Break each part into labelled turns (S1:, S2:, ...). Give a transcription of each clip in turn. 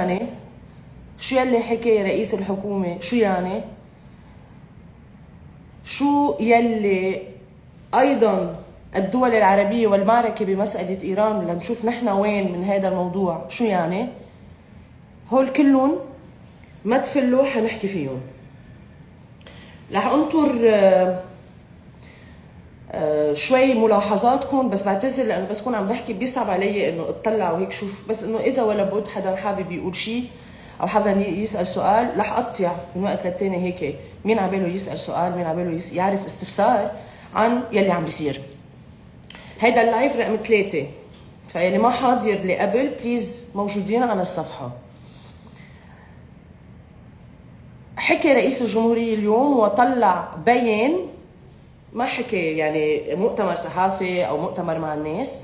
S1: يعني شو يلي حكي رئيس الحكومة؟ شو يعني؟ شو يلي أيضا الدول العربية والمعركة بمسألة إيران لنشوف نحن وين من هذا الموضوع؟ شو يعني؟ هول كلهم ما تفلوا حنحكي فيهم. رح انطر شوي ملاحظاتكم، بس بعتذر لانه بس كون عم بحكي بيصعب علي انه اطلع وهيك شوف، بس انه اذا ولا بد حدا حابب يقول شيء او حابب يسال سؤال رح اقطع من وقت للتاني هيك، مين عباله يسال سؤال، مين عباله يعرف استفسار عن يلي عم بيصير. هيدا اللايف رقم 3، فيلي ما حاضر اللي قبل بليز موجودين على الصفحه. حكي رئيس الجمهورية اليوم وطلع بيان، ما حكي يعني مؤتمر صحافي أو مؤتمر مع الناس،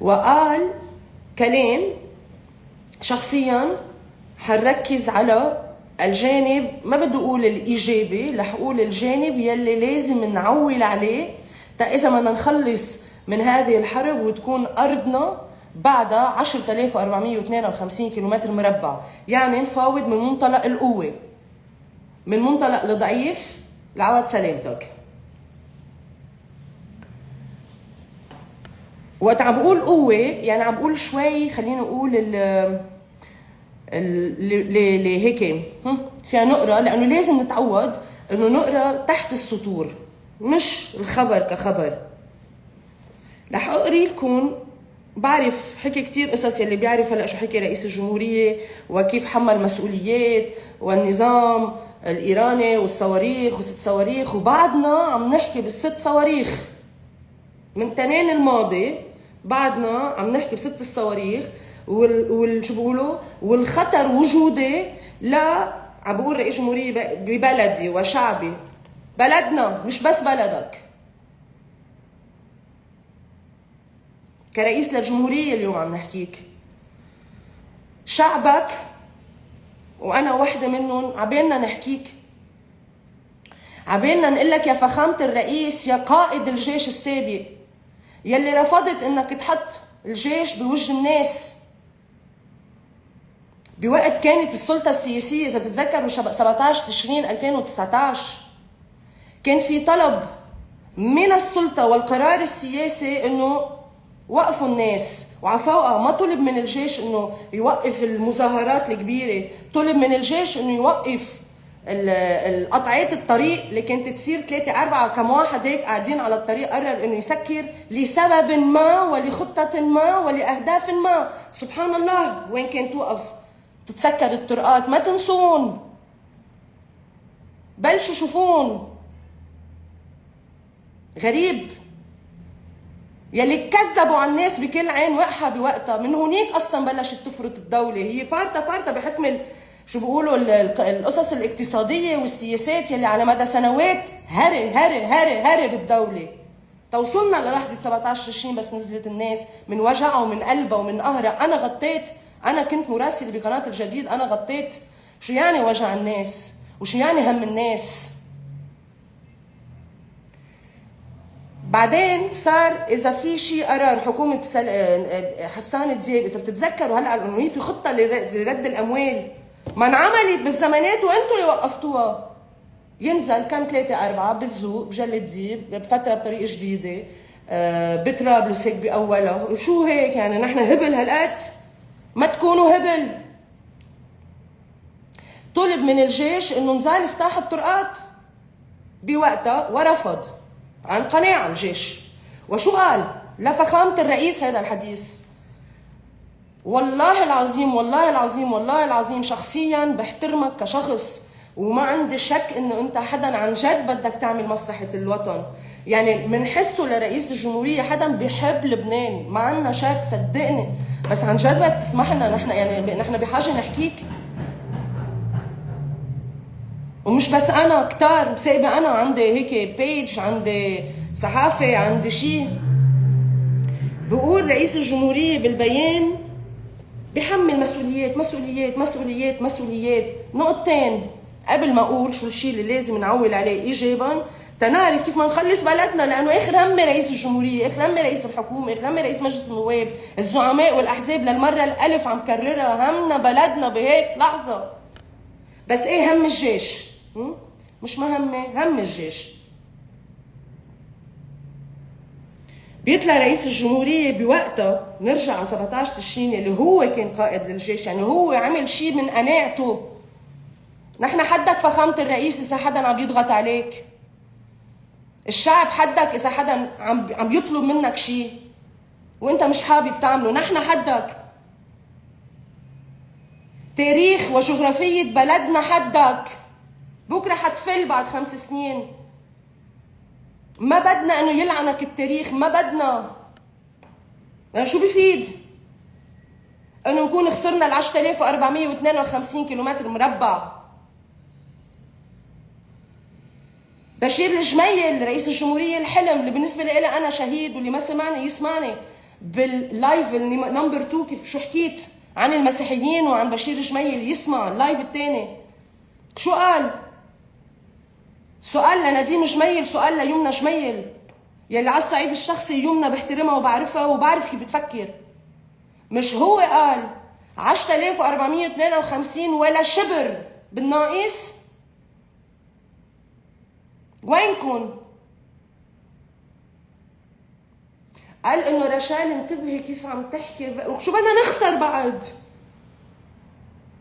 S1: وقال كلام شخصيا حنركز على الجانب، ما بدي أقول الإيجابي، رح أقول الجانب يلي لازم نعول عليه تا إذا بدنا نخلص من هذه الحرب وتكون أرضنا بعدها 10452 كيلومتر مربع. يعني نفاوض من منطلق القوة، من منطلق الضعيف لعوض سلامتك. وقت عم بقول قوة يعني عم بقول شوي خلينا نقول اللي هيك فيها نقرا، لأنه لازم نتعود إنه نقرا تحت السطور مش الخبر كخبر. رح أقري لكم، بعرف حكي كتير قصص، يلي بيعرف هلا شو حكي رئيس الجمهورية وكيف حمل مسؤوليات والنظام الإيراني والصواريخ وست صواريخ، وبعدنا عم نحكي بالست صواريخ من تنين الماضي، بعدنا عم نحكي بست الصواريخ شو بقولوا والخطر وجودي. لا عم بقول رئيس جمهورية ببلدي وشعبي، بلدنا مش بس بلدك. كرئيس للجمهورية اليوم عم نحكيك، شعبك وانا وحده منهم، عبالنا نحكيك، عبالنا نقول لك يا فخامة الرئيس، يا قائد الجيش السابق يلي رفضت انك تحط الجيش بوجه الناس بوقت كانت السلطة السياسية. اذا بتتذكروا 17 تشرين 2019 كان في طلب من السلطة والقرار السياسي انه وقفوا الناس، وعفوقها ما طلب من الجيش انه يوقف المظاهرات الكبيره، طلب من الجيش انه يوقف قطعات الطريق اللي كانت تصير 3-4 كم واحد هيك قاعدين على الطريق قرر انه يسكر لسبب ما ولخطه ما ولاهداف ما. سبحان الله، وين كانت توقف تتسكر الطرقات؟ ما تنسون، بلشوا شوفون. غريب يلي كذبوا على الناس بكل عين وقحة بوقتها. من هونيك اصلا بلشت تفرط الدولة، هي فارطة بحكم شو بيقولوا القصص الاقتصادية والسياسات يلي على مدى سنوات هري بالدولة. توصلنا للحظة 17 تشرين بس نزلت الناس من وجعها ومن قلبها ومن قهرها. انا غطيت، انا كنت مراسلة بقناة الجديد، انا غطيت شو يعني وجع الناس وشو يعني هم الناس. بعدين صار اذا في شيء قرار حكومه حسان دياب، اذا بتتذكروا هلا انه هي في خطه لرد الاموال ما انعملت بالزمانات وانتم اللي وقفتوها. ينزل كم 3-4 بالزوق بجلة ديب بفتره بطريقه جديده بطرابلس هيك باولها. شو هيك يعني نحن هبل هالقد؟ ما تكونوا هبل. طلب من الجيش انه نزال افتح الطرقات بوقتها ورفض عن قناعة الجيش. وشو قال؟ لفخامة الرئيس هذا الحديث. والله العظيم والله العظيم والله العظيم شخصيا بحترمك كشخص، وما عندي شك انه انت حدا عن جد بدك تعمل مصلحة الوطن. يعني منحسه لرئيس الجمهورية حدا بيحب لبنان، ما عندنا شك صدقني، بس عن جد بدك تسمح لنا نحن، يعني نحن بحاجة نحكيك. ومش بس انا، كتار سايبه انا عندي هيك بيج، عندي صحافه، عندي شيء. بقول رئيس الجمهوريه بالبيان بحمل مسؤوليات. نقطتين قبل ما اقول شو الشيء اللي لازم نعول عليه ايجابا تنعرف كيف ما نخلص بلدنا، لانه اخر همي رئيس الجمهوريه، اخر همي رئيس الحكومه، اخر همي رئيس مجلس النواب، الزعماء والاحزاب للمره الالف عم كررها، همنا بلدنا بهيك لحظه. بس ايه هم الجيش؟ مش مهمه، هم الجيش. بيطلع رئيس الجمهوريه بوقتها، نرجع على 17 تشرين اللي هو كان قائد للجيش، يعني هو عمل شيء من قناعته. نحن حدك فخامه الرئيس اذا حدا عم يضغط عليك، الشعب حدك اذا حدا عم يطلب منك شيء وانت مش حابب تعمله. نحن حدك، تاريخ وجغرافيه بلدنا حدك. بكره حتفل بعد 5 سنين، ما بدنا انه يلعنك التاريخ، ما بدنا. يعني شو بفيد انه نكون خسرنا ال 10452 كيلومتر مربع؟ بشير الجميل رئيس الجمهورية الحلم، اللي بالنسبة لي أنا شهيد، واللي ما سمعني يسمعني باللايف نمبر 2 كيف شو حكيت عن المسيحيين وعن بشير جميل، يسمع اللايف الثاني. شو قال؟ سؤال لنديم جميل، سؤال ليمنى جميل، يلي على الصعيد الشخصي يمنى بحترمها وبعرفها وبعرف كيف بتفكر. مش هو قال 10452 ولا شبر بالناقص؟ وينكن؟ قال انه رشال انتبهي كيف عم تحكي، شو بدنا نخسر بعد؟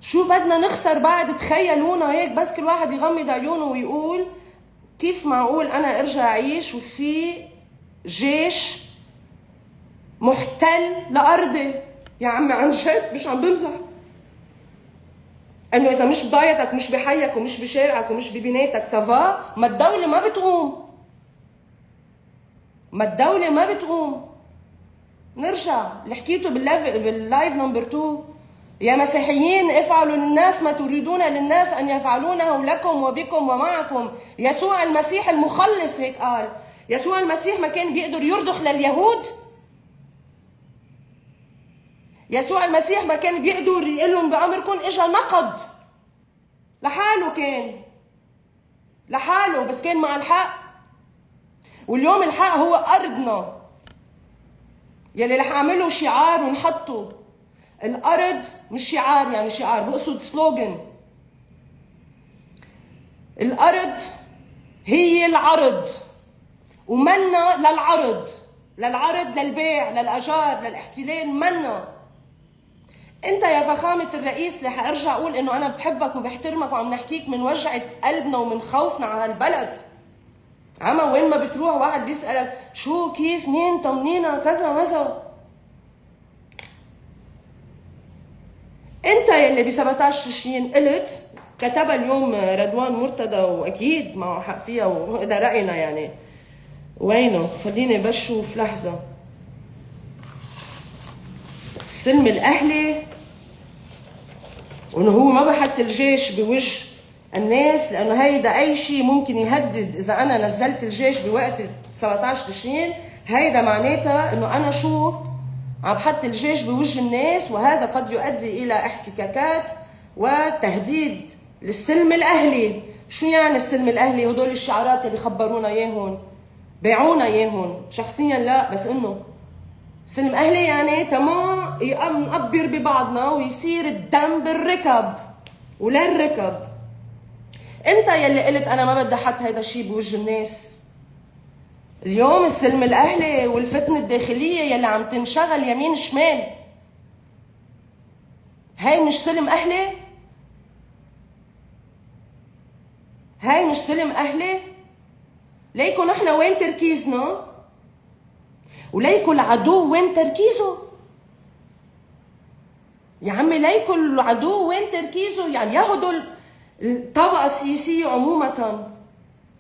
S1: شو بدنا نخسر بعد؟ تخيلونا هيك بس كل واحد يغمض عيونه ويقول كيف معقول انا ارجع اعيش وفي جيش محتل لارضي؟ يا عمي عن جد مش عم بمزح. انه اذا مش بضايتك مش بحيك ومش بشارعك ومش ببنايتك سافا، ما الدولة ما بتقوم، ما الدولة ما بتقوم. نرجع اللي حكيته باللايف نمبر 2، يا مسيحيين افعلوا للناس ما تريدون للناس ان يفعلونه لكم وبكم ومعكم. يسوع المسيح المخلص هيك قال. يسوع المسيح ما كان بيقدر يرضخ لليهود؟ يسوع المسيح ما كان بيقدر يقول لهم بأمركم؟ اجا نقد لحاله، كان لحاله بس كان مع الحق. واليوم الحق هو أرضنا يلي رح أعمله شعار ونحطه. الأرض مش شعار، يعني شعار بقصد سلوغن. الأرض هي العرض، ومنا للعرض، للعرض للبيع للأجار للاحتلال، منا. انت يا فخامة الرئيس اللي حارجع اقول انه انا بحبك وبحترمك وعم نحكيك من وجعة قلبنا ومن خوفنا على هالبلد. عما وين ما بتروح واحد بيسألك شو كيف مين طمنينا كذا مذا. انت يلي ب 17 تشرين قلت، كتبها اليوم رضوان مرتضى واكيد معه حق فيها وهذا راينا يعني. وينه؟ خليني بس شوف لحظه. السلم الاهلي وانه هو ما بحط الجيش بوجه الناس، لانه هيدا اي شيء ممكن يهدد. اذا انا نزلت الجيش بوقت 17 تشرين هيدا معناتها انه انا شو عم بحط الجيش بوجه الناس، وهذا قد يؤدي الى احتكاكات وتهديد للسلم الاهلي. شو يعني السلم الاهلي؟ هدول الشعارات اللي خبرونا اياهم، بيعونا اياهم، شخصيا لا، بس انه سلم اهلي يعني تمام نقبر ببعضنا ويصير الدم بالركب وللركب. انت يلي قلت انا ما بدي احط هيدا الشيء بوجه الناس. اليوم السلم الاهلي والفتنه الداخليه يلي عم تنشغل يمين شمال، هاي مش سلم اهلي؟ هاي مش سلم اهلي؟ ليكو نحن وين تركيزنا وليكو العدو وين تركيزه؟ يا عمي ليكو العدو وين تركيزه؟ يعني ياخدوا الطبقة السياسية عموما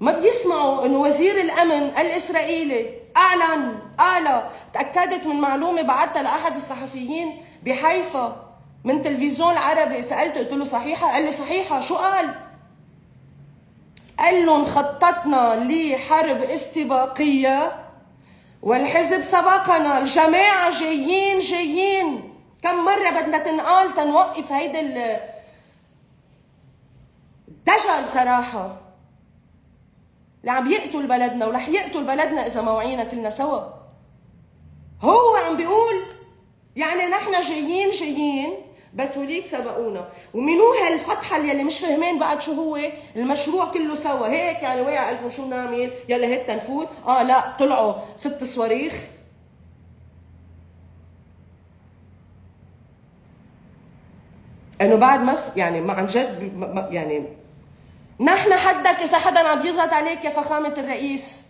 S1: ما بيسمعوا انه وزير الامن الاسرائيلي اعلن، تاكدت من معلومه بعتها لاحد الصحفيين بحيفا من تلفزيون العربي، سالته قلت له صحيحه؟ قال لي صحيحه. شو قال؟ قال لهم خططنا لحرب استباقيه والحزب سبقنا، الجماعه جايين. كم مره بدنا تنقال تنوقف هيدا الدجل صراحه. اللي عم يقتل بلدنا ورح يقتل بلدنا اذا ما وعينا كلنا سوا. هو عم بيقول يعني نحن جايين بس وليك سبقونا. ومنو هالفتحه اللي مش فاهمين بعد شو هو المشروع كله سوا هيك، يعني وقع قلبهم شو بنعمل يلا هيك تنفوت. لا طلعوا 6 صواريخ. انه بعد ما يعني ما عن جد يعني نحن حدك اذا حدا عم يضغط عليك يا فخامه الرئيس.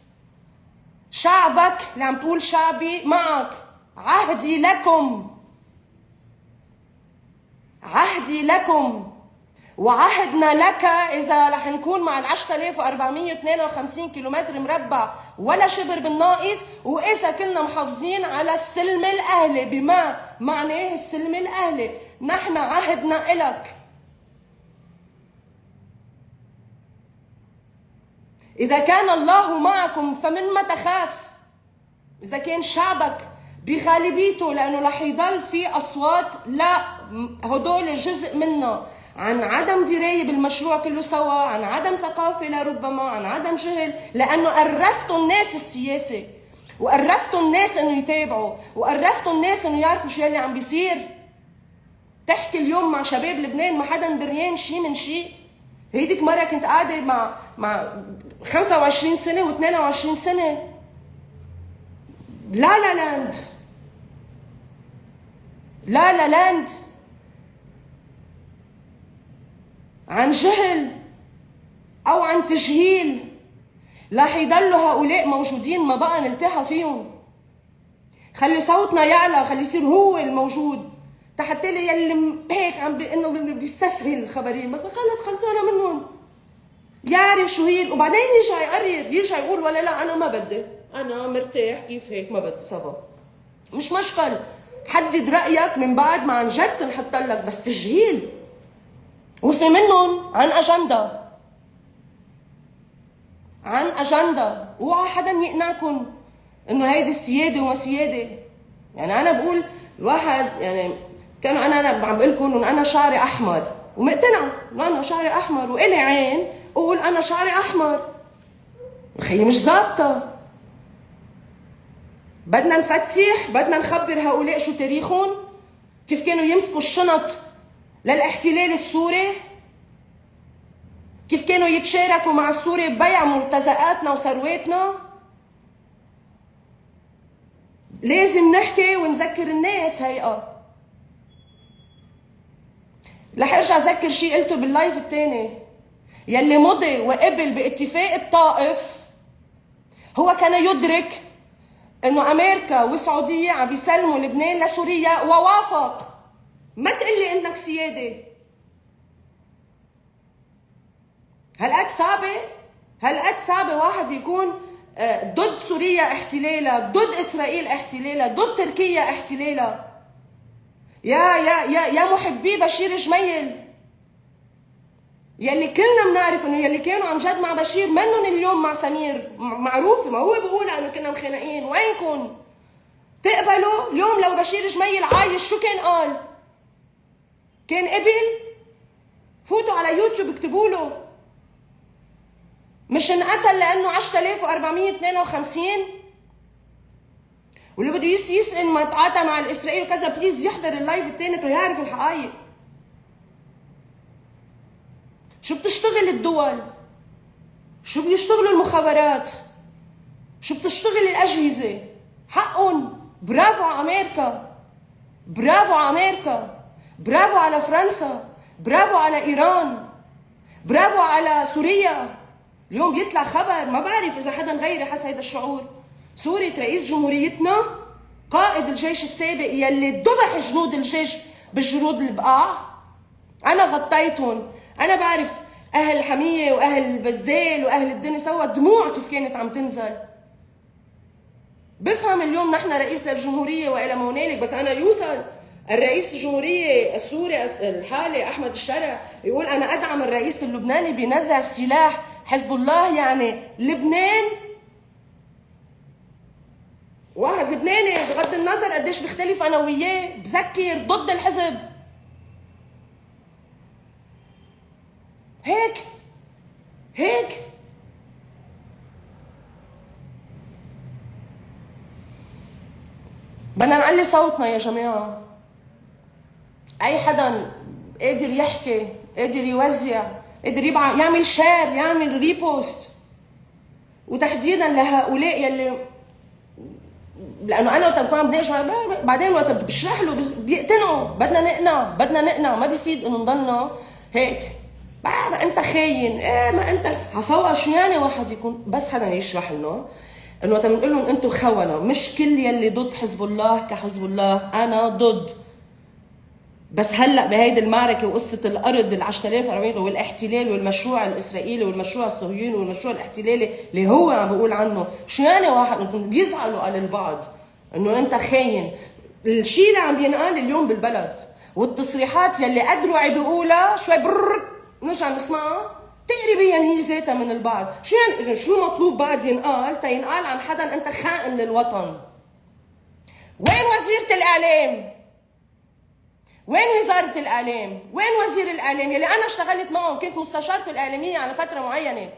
S1: شعبك اللي عم تقول شعبي معك. عهدي لكم وعهدنا لك اذا رح نكون مع ال 10452 كيلومتر مربع ولا شبر بالناقص، واذا كنا محافظين على السلم الاهلي بما معناه السلم الاهلي. نحن عهدنا الك. اذا كان الله معكم فمن ما تخاف. اذا كان شعبك بغالبيته، لانه رح يضل في اصوات لا هدول جزء منا عن عدم درايه بالمشروع كله سوا، عن عدم ثقافه لربما، عن عدم جهل، لانه قرفتوا الناس السياسه وقرفتوا الناس انه يتابعوا وقرفتوا الناس انه يعرفوا شو يلي عم بيصير. تحكي اليوم مع شباب لبنان ما حدا دريان شيء من شيء. هيديك مره كنت قاعده مع 25 سنه و22 سنه. لا لاند عن جهل او عن تجهيل. رح يضلوا هؤلاء موجودين، ما بقى نلتهى فيهم. خلي صوتنا يعلى، خلي يصير هو الموجود. حتى لي يلي هيك عم انه بيستسهل الخبرين ما خلصونا منهم. يعرف شو هي، وبعدين يرجع يقرر، يرجع يقول ولا لا انا ما بدي، انا مرتاح كيف هيك ما بدي صبا. مش مشكل، حدد رايك من بعد ما عن جد تنحط لك، بس تجهيل. وفي منهم عن اجنده. اوعى حدا يقنعكم انه هيدي السياده وما سياده. يعني انا بقول الواحد، يعني كانوا انا عم بقول لكم انه انا شعري احمر ومقتنعه انه انا شعري احمر والي عين اقول انا شعري احمر. خيي مش ظابطه. بدنا نفتح، بدنا نخبر هؤلاء شو تاريخهم، كيف كانوا يمسكوا الشنط للاحتلال السوري، كيف كانوا يتشاركوا مع السوري ببيع مرتزقاتنا وثرواتنا. لازم نحكي ونذكر الناس. هيئة رح ارجع اذكر شيء قلته باللايف الثاني. يلي مضي وقبل باتفاق الطائف هو كان يدرك انه امريكا والسعوديه عم بيسلموا لبنان لسوريا ووافق. ما تقلي انك سياده. هالقد صعبه واحد يكون ضد سوريا احتلالها، ضد اسرائيل احتلالها، ضد تركيا احتلالها. يا محبي بشير جميل، يلي كلنا بنعرف انه يلي كانوا عن جد مع بشير منهم اليوم مع سمير. معروف، ما هو بيقول انه كنا مخانقين. وينكم؟ تقبلوا اليوم لو بشير جميل عايش شو كان قال؟ كان قبل؟ فوتوا على يوتيوب اكتبوا له. مش انقتل لانه 10452. واللي بده يسأل ما تعاطى مع الاسرائيلي وكذا بليز يحضر اللايف الثاني تيعرف الحقائق. شو بتشتغل الدول؟ شو بيشتغلوا المخابرات؟ شو بتشتغل الاجهزه؟ حقهم. برافو على امريكا، برافو على امريكا، برافو على فرنسا، برافو على ايران، برافو على سوريا. اليوم يطلع خبر، ما بعرف اذا حدا غيري حس هيدا الشعور. سورة رئيس جمهوريتنا قائد الجيش السابق يلي ذبح جنود الجيش بالجنود البقاع، انا غطيتهم. انا بعرف اهل حميه واهل بزال واهل الدنيا سوا دموع كيف كانت عم تنزل. بفهم اليوم نحن رئيس للجمهوريه والى ما هنالك، بس انا يوصل الرئيس الجمهوريه السوري الحالي احمد الشرع يقول انا ادعم الرئيس اللبناني بنزع سلاح حزب الله. يعني لبنان، واحد لبناني بغض النظر قديش بختلف انا وياه بذكر ضد الحزب. هيك بدنا نعلي صوتنا يا جماعه. اي حدا قادر يحكي، قادر يوزع، قادر يعمل شير، يعمل ريبوست، وتحديدا لهؤلاء يلي، لانه انا وقت بكون عم بناقش بعدين وقت بشرح له بيقتنعوا. بدنا نقنع، ما بيفيد انه نضلنا هيك ما انت خاين، ما انت عفوا. شو يعني واحد يكون بس حدا يشرح لنا انه وقت بنقول لهم انتم خونه، مش كل يلي ضد حزب الله كحزب الله، انا ضد. بس هلا بهيدي المعركه وقصه الارض ال 10400 والاحتلال والمشروع الاسرائيلي والمشروع الصهيوني والمشروع الاحتلالي اللي هو عم بيقول عنه، شو يعني واحد انتم بيزعلوا على البعض انه انت خاين؟ الشيء اللي عم بينقال اليوم بالبلد والتصريحات يلي قدروا عم بيقولها شوي نرجع نسمعها تقريبا هي ذاتها من البعض. شو يعني؟ شو مطلوب بعد ينقال تينقال عن حدا انت خائن للوطن؟ وين وزيرة الاعلام؟ وين وزارة الإعلام؟ وين وزير الإعلام يلي أنا اشتغلت معه، كنت مستشارته الإعلامية على فترة معينة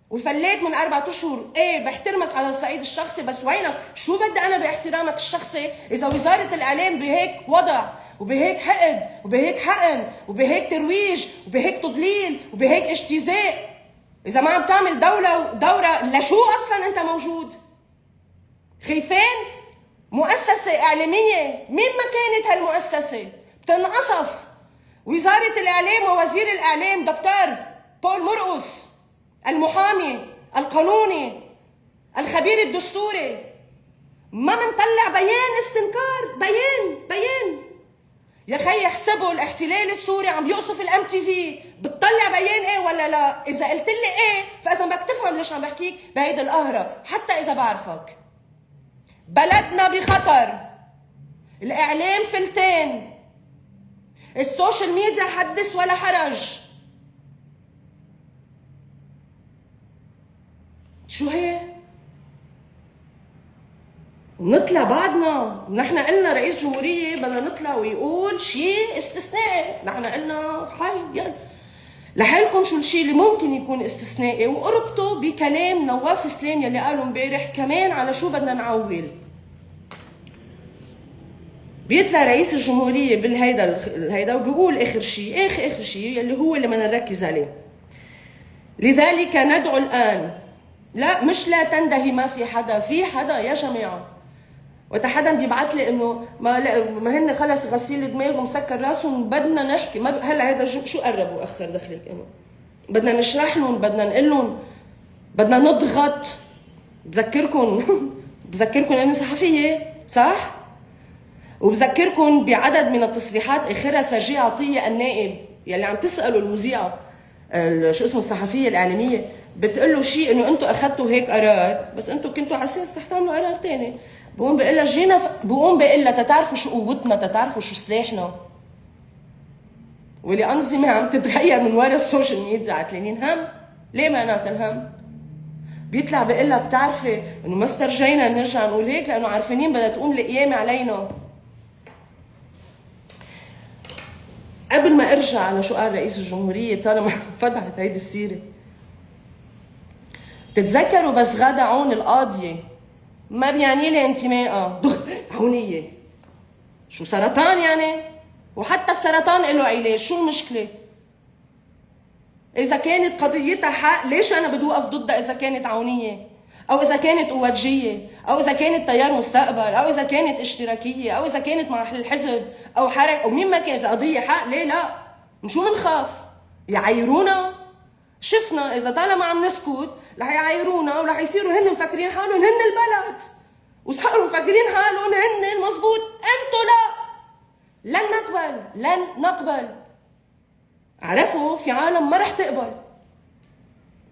S1: وفليت من 4 أشهر. إيه بحترمك على الصعيد الشخصي، بس وينك؟ شو بدي أنا باحترامك الشخصي إذا وزارة الإعلام بهيك وضع وبهيك حقد وبهيك حقن وبهيك ترويج وبهيك تضليل وبهيك اجتزاء؟ إذا ما عم تعمل دورة لشو أصلا أنت موجود؟ خايفين؟ مؤسسة إعلامية، مين ما كانت هالمؤسسة بتنقصف. وزارة الإعلام ووزير الإعلام دكتور بول مرقص، المحامي القانوني الخبير الدستوري، ما منطلع بيان استنكار؟ بيان يا خي احسبوا الاحتلال السوري عم يقصف الام تي في، بتطلع بيان ايه ولا لا؟ إذا قلت لي ايه فإذا بدك تفهم ليش عم بحكيك بهيدي القهرة، حتى إذا بعرفك. بلدنا بخطر، الإعلام فلتان، السوشيال ميديا حدث ولا حرج. شو هي؟ نطلع بعدنا. نحن قلنا رئيس جمهورية بدنا نطلع ويقول شيء استثنائي، نحن قلنا حي يلا لحالكم شو الشيء اللي ممكن يكون استثنائي، وقربته بكلام نواف سلام يلي قالوا امبارح كمان على شو بدنا نعول. بيطلع رئيس الجمهورية بالهيدا وبيقول اخر شيء يلي هو اللي بدنا نركز عليه. لذلك ندعو الآن، لا مش لا تندهي، ما في حدا يا جماعة. وقت حدا بيبعت لي انه ما هن خلص غسيل دماغ ومسكر راسهم بدنا نحكي، ما هلا هذا شو قرب واخر دخلك انه بدنا نشرح لهم، بدنا نقول لهم، بدنا نضغط. بذكركم اني صحفية صح؟ وبذكركم بعدد من التصريحات اخرها سجيه عطيه النائب يلي عم تسالوا المذيعه شو اسمه الصحفيه الاعلاميه، بتقول له شيء انه انتم اخذتوا هيك قرار بس انتم كنتوا على اساس تحتملوا قرار ثاني. بقوم بقول لها بقوم بقول لها تتعرفوا شو قوتنا، تتعرفوا شو سلاحنا. واللي انظمه عم تتغير من ورا السوشيال ميديا عتلانين هم. ليه معناتها الهم؟ بيطلع بقول لها بتعرفي انه ما استرجينا نرجع نقول هيك لانه عارفين بدها تقوم القيامه علينا. قبل ما ارجع على شو قال رئيس الجمهورية طالما فتحت هيدي السيرة، بتتذكروا بس غادة عون القاضية ما بيعني لي انتمائها عونية، شو سرطان يعني؟ وحتى السرطان له علاج، شو المشكلة؟ إذا كانت قضيتها حق ليش أنا بدي أوقف ضدها إذا كانت عونية؟ أو إذا كانت قواتجية، أو إذا كانت تيار مستقبل، أو إذا كانت اشتراكية، أو إذا كانت مع الحزب أو حركة أو مين ما كان، إذا قضية حق ليه لا؟ من شو منخاف؟ يعايرونا؟ شفنا إذا طالما عم نسكت رح يعايرونا ورح يصيروا هن مفكرين حالهم هن البلد، وصاروا مفكرين حالهم هن المضبوط، أنتوا لا، لن نقبل. عرفوا في عالم ما رح تقبل.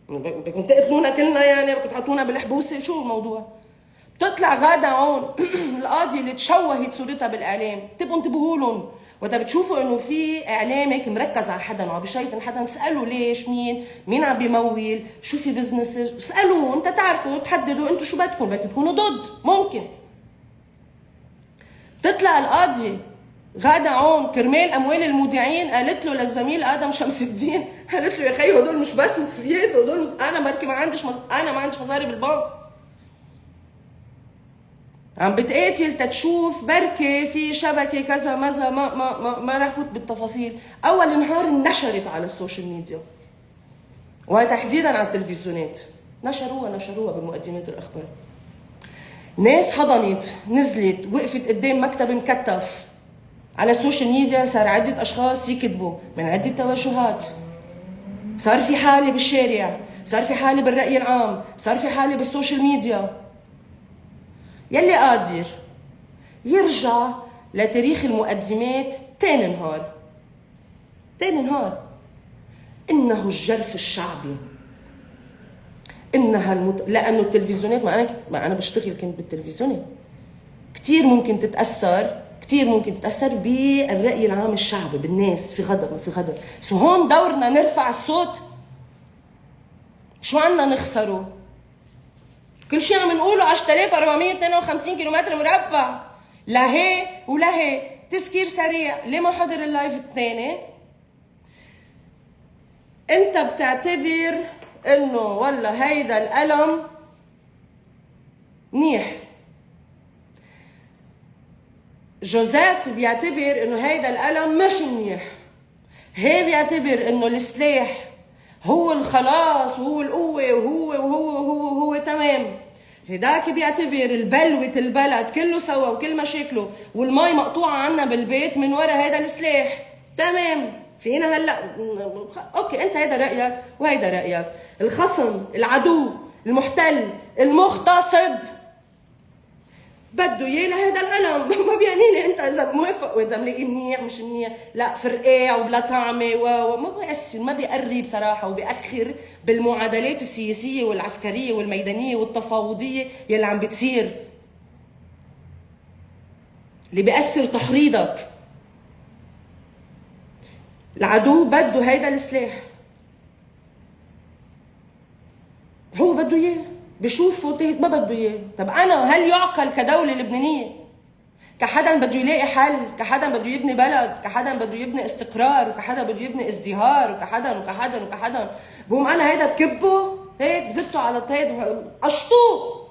S1: بدكم تقتلونا كلنا يعني، بدكم تحطونا بالحبوسه، شو الموضوع؟ بتطلع غادة عون القاضية اللي تشوهت صورتها بالاعلام، تبقوا انتبهوا لهم وقت بتشوفوا انه في اعلام هيك مركز على حدا وعم بيشيطن حدا، اسالوا ليش، مين عم بيمول، شو في بزنس، اسالوه، انت تعرفوا تحددوا انتم شو بدكم تكونوا ضد، ممكن. بتطلع القاضية غادة عون كرمال اموال المودعين قالت له للزميل ادم شمس الدين، قالت له يا خي هدول مش بس مصريات، هدول انا بركي ما عنديش مصاري بالبنك. عم بتقاتل تتشوف بركة في شبكة كذا مذا، ما رح فوت بالتفاصيل. أول نهار اننشرت على السوشيال ميديا وتحديدا على التلفزيونات، نشروها بمقدمات الأخبار. ناس حضنت، نزلت، وقفت قدام مكتب مكتف على السوشيال ميديا. صار عدة أشخاص يكتبوا من عدة توجهات، صار في حالة بالشارع، صار في حالة بالرأي العام، صار في حالة بالسوشيال ميديا. يلي قادر يرجع لتاريخ المقدمات تاني نهار، إنه الجرف الشعبي، إنها لأنه التلفزيونات، ما أنا بشتغل كنت بالتلفزيونات، كتير ممكن تتأثر بالرأي العام الشعبي، بالناس في غضب. سو هون دورنا نرفع الصوت. شو عنا نخسره؟ كل شيء عم نقوله 10452 كيلومتر مربع، لا هي ولا هي. تذكير سريع، ليه ما حضر اللايف الثاني؟ انت بتعتبر انه والله هيدا الألم منيح، جوزيف بيعتبر انه هيدا الألم مش منيح، هي بيعتبر انه السلاح هو الخلاص وهو القوة وهو تمام. هداك بيعتبر البلوة البلد كله سوا وكل مشاكله والمي مقطوعة عنا بالبيت من ورا هيدا السلاح. تمام، فينا هلا اوكي، انت هيدا رأيك وهيدا رأيك. الخصم، العدو، المحتل، المغتصب بده اياه لهيدا الألم. ما بيعني لي انت اذا موافق واذا ملاقيه منيح مش منيح، لا فرقاع وبلا طعمه وما بيأثر، ما بيقرب صراحه، وبيأخر بالمعادلات السياسيه والعسكريه والميدانيه والتفاوضيه يلي عم بتصير، اللي بيأثر تحريضك. العدو بده هيدا السلاح، هو بده اياه، بشوفه ما بده اياه. طب انا هل يعقل كدوله لبنانيه، كحدا بده يلاقي حل، كحدا بده يبني بلد، كحدا بده يبني استقرار، وكحدا بده يبني ازدهار، وكحدا بقوم انا هيدا بكبه هيك زدته على الطيد قشطوه.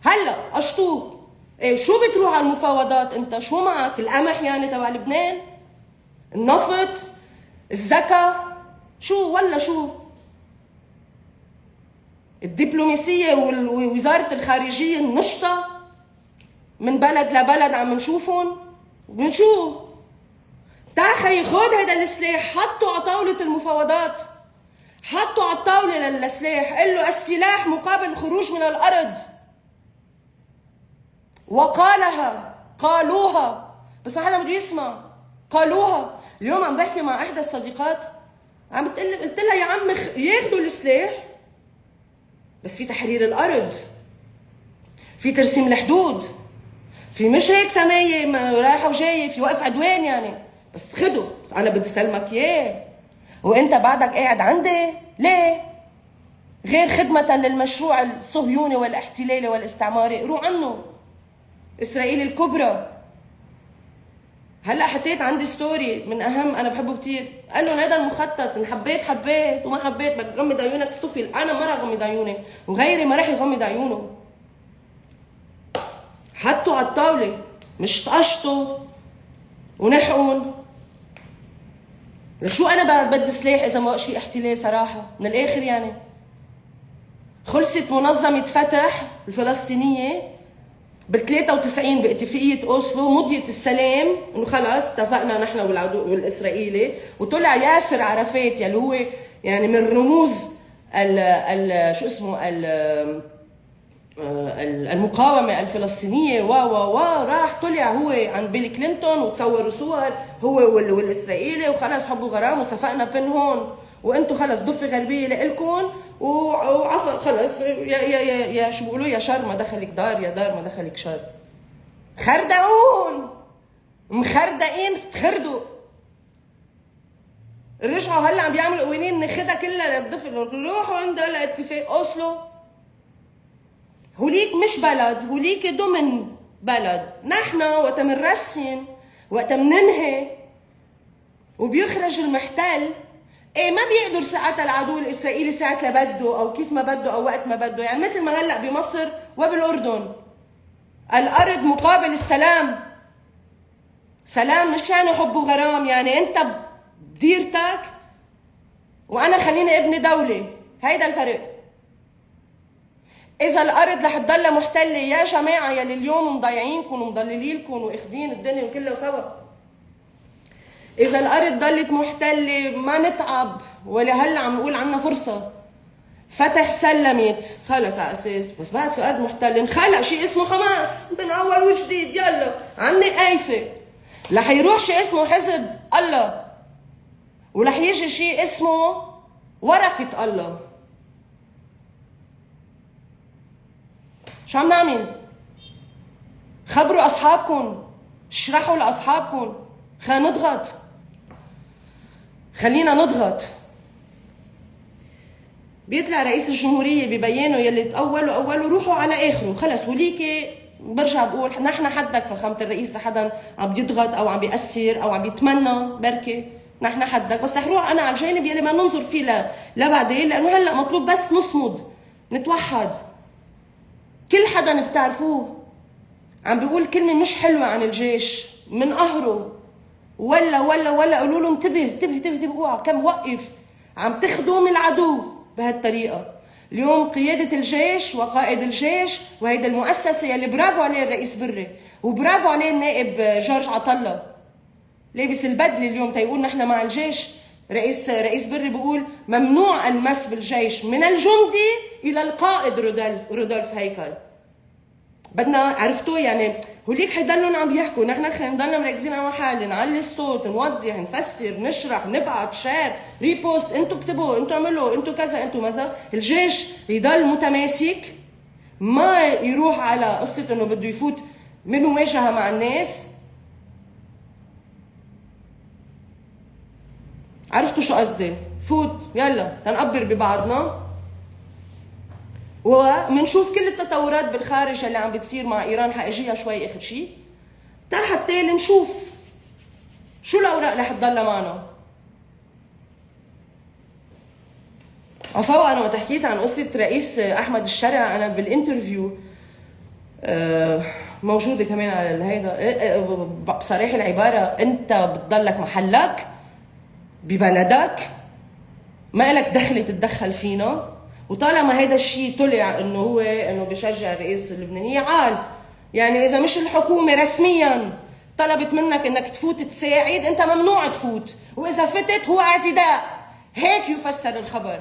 S1: هلا قشطوه. ايه شو بتروح على المفاوضات انت؟ شو معك؟ القمح يعني تبع لبنان؟ النفط؟ الزكاة؟ شو ولا شو؟ الدبلوماسية ووزارة الخارجية النشطة من بلد لبلد عم نشوفهم وبنشوف. تعا خيي خد هيدا السلاح، حطوا على طاولة المفاوضات، حطوا على الطاولة للسلاح، قل له السلاح مقابل الخروج من الأرض. قالوها بس ما حدا بده يسمع. قالوها. اليوم عم بحكي مع احدى الصديقات عم قلت لها يا عم ياخذوا السلاح بس في تحرير الارض، في ترسيم الحدود، في مش هيك سمايه رايحه وجايه، في وقف عدوان يعني، بس خده انا بدي استلمك اياه وانت بعدك قاعد عندي ليه؟ غير خدمه للمشروع الصهيوني والاحتلالي والاستعماري، اقروا عنه. اسرائيل الكبرى. هلا حطيت عندي ستوري من اهم، انا بحبه كثير، قال له هذا المخطط ان حبيت وما حبيت بدك تغمض عيونك استفل. انا ما رح اغمض عيوني وغيري ما رح يغمض عيونه. حطوا على الطاوله مش تقشطوا ونحقون. لشو انا بدي سلاح اذا ما بقاش في احتلال؟ صراحه من الاخر يعني. خلصت منظمه فتح الفلسطينيه بال 93 باتفاقيه اوسلو، مضيت السلام انه خلص اتفقنا نحن والاسرائيلي، وطلع ياسر عرفات يلي هو يعني من رموز ال شو اسمه المقاومه الفلسطينيه راح طلع هو عند بيل كلينتون وتصوروا صور هو والاسرائيلي وخلص حبوا غرام وصفقنا بين هون وانتم خلص ضفه غربيه لإلكم وعفوا خلص يا شو بيقولوا يا شر ما دخلك دار، يا دار ما دخلك شر. خردقون مخردقين تخردوا. رجعوا هلا عم بيعملوا قوانين ناخدها كلها بضفه. روحوا عند هلا اتفاق اوسلو. هوليك مش بلد، هوليك ضمن بلد. نحن وقت منرسم وقت مننهي وبيخرج المحتل، ايه ما بيقدر ساعتها العدو الاسرائيلي ساعة لبده او كيف ما بده او وقت ما بده، يعني مثل ما هلا بمصر وبالاردن الارض مقابل السلام. سلام مش يعني حب وغرام، يعني انت بديرتك وانا خليني ابني دولة، هيدا الفرق. اذا الارض رح تضلها محتلة يا جماعة يلي اليوم مضيعينكم ومضللينكم واخدين الدنيا وكلها سوا، اذا الارض ضلت محتلة ما نتعب، ولا هلا عم نقول عنا فرصة فتح سلمت خلص على اساس، بس بعد في ارض محتله انخلق شيء اسمه حماس من اول وجديد، يلا عني قايفه. رح يروح شيء اسمه حزب الله، ورح يجي شيء اسمه ورقه الله. شو عم نعمل؟ خبروا اصحابكم، اشرحوا لاصحابكم، خلينا نضغط، خلينا نضغط. بيطلع رئيس الجمهورية ببيانه يلي تأولوا روحوا على آخره، خلص وليكي برجع بقول نحن حدك فخامة الرئيس لحدا عم بيضغط أو عم بيأثر أو عم بيتمنى بركي، نحن حدك، بس رح روح أنا على الجانب يلي ما ننظر فيه لبعدين، لأنه هلأ مطلوب بس نصمد نتوحد. كل حدا بتعرفوه عم بيقول كلمة مش حلوة عن الجيش من قهره، ولا قولوا له انتبه اوعى كم وقف، عم تخدم العدو بهالطريقة. اليوم قيادة الجيش وقائد الجيش وهيدا المؤسسة يلي برافو عليه الرئيس بري وبرافو عليه النائب جورج عطلة لابس البدلة اليوم تيقول نحن مع الجيش. رئيس بري بيقول ممنوع المس بالجيش من الجندي إلى القائد رودولف هيكل. بدنا عرفتوا يعني هوليك حيضلوا عم يحكوا، نحن خلينا نضلنا مركزين على محل، نعلي الصوت، نوضح، نفسر، نشرح، نبعت، شير، ريبوست، انتوا اكتبوا، انتوا اعملوا، انتوا كذا، انتوا ماذا. الجيش يضل متماسك، ما يروح على قصة انه بده يفوت من مواجهة مع الناس. عرفتوا شو قصدي؟ فوت يلا تنقبر ببعضنا، ومنشوف كل التطورات بالخارج اللي عم بتصير مع ايران، حاجيها شوي اخر شيء حتى نشوف شو الاوراق رح تضلها معنا. عفوا انا وقت حكيت عن قصه رئيس احمد الشرع انا بالانترفيو موجوده كمان على هيدا بصريح العباره، انت بتضلك محلك ببلدك، ما لك دخل تتدخل فينا، وطالما هيدا الشيء طلع انه هو انه بشجع الرئيس اللبناني عال، يعني اذا مش الحكومه رسميا طلبت منك انك تفوت تساعد انت ممنوع تفوت، واذا فتت هو اعتداء، هيك يفسر الخبر.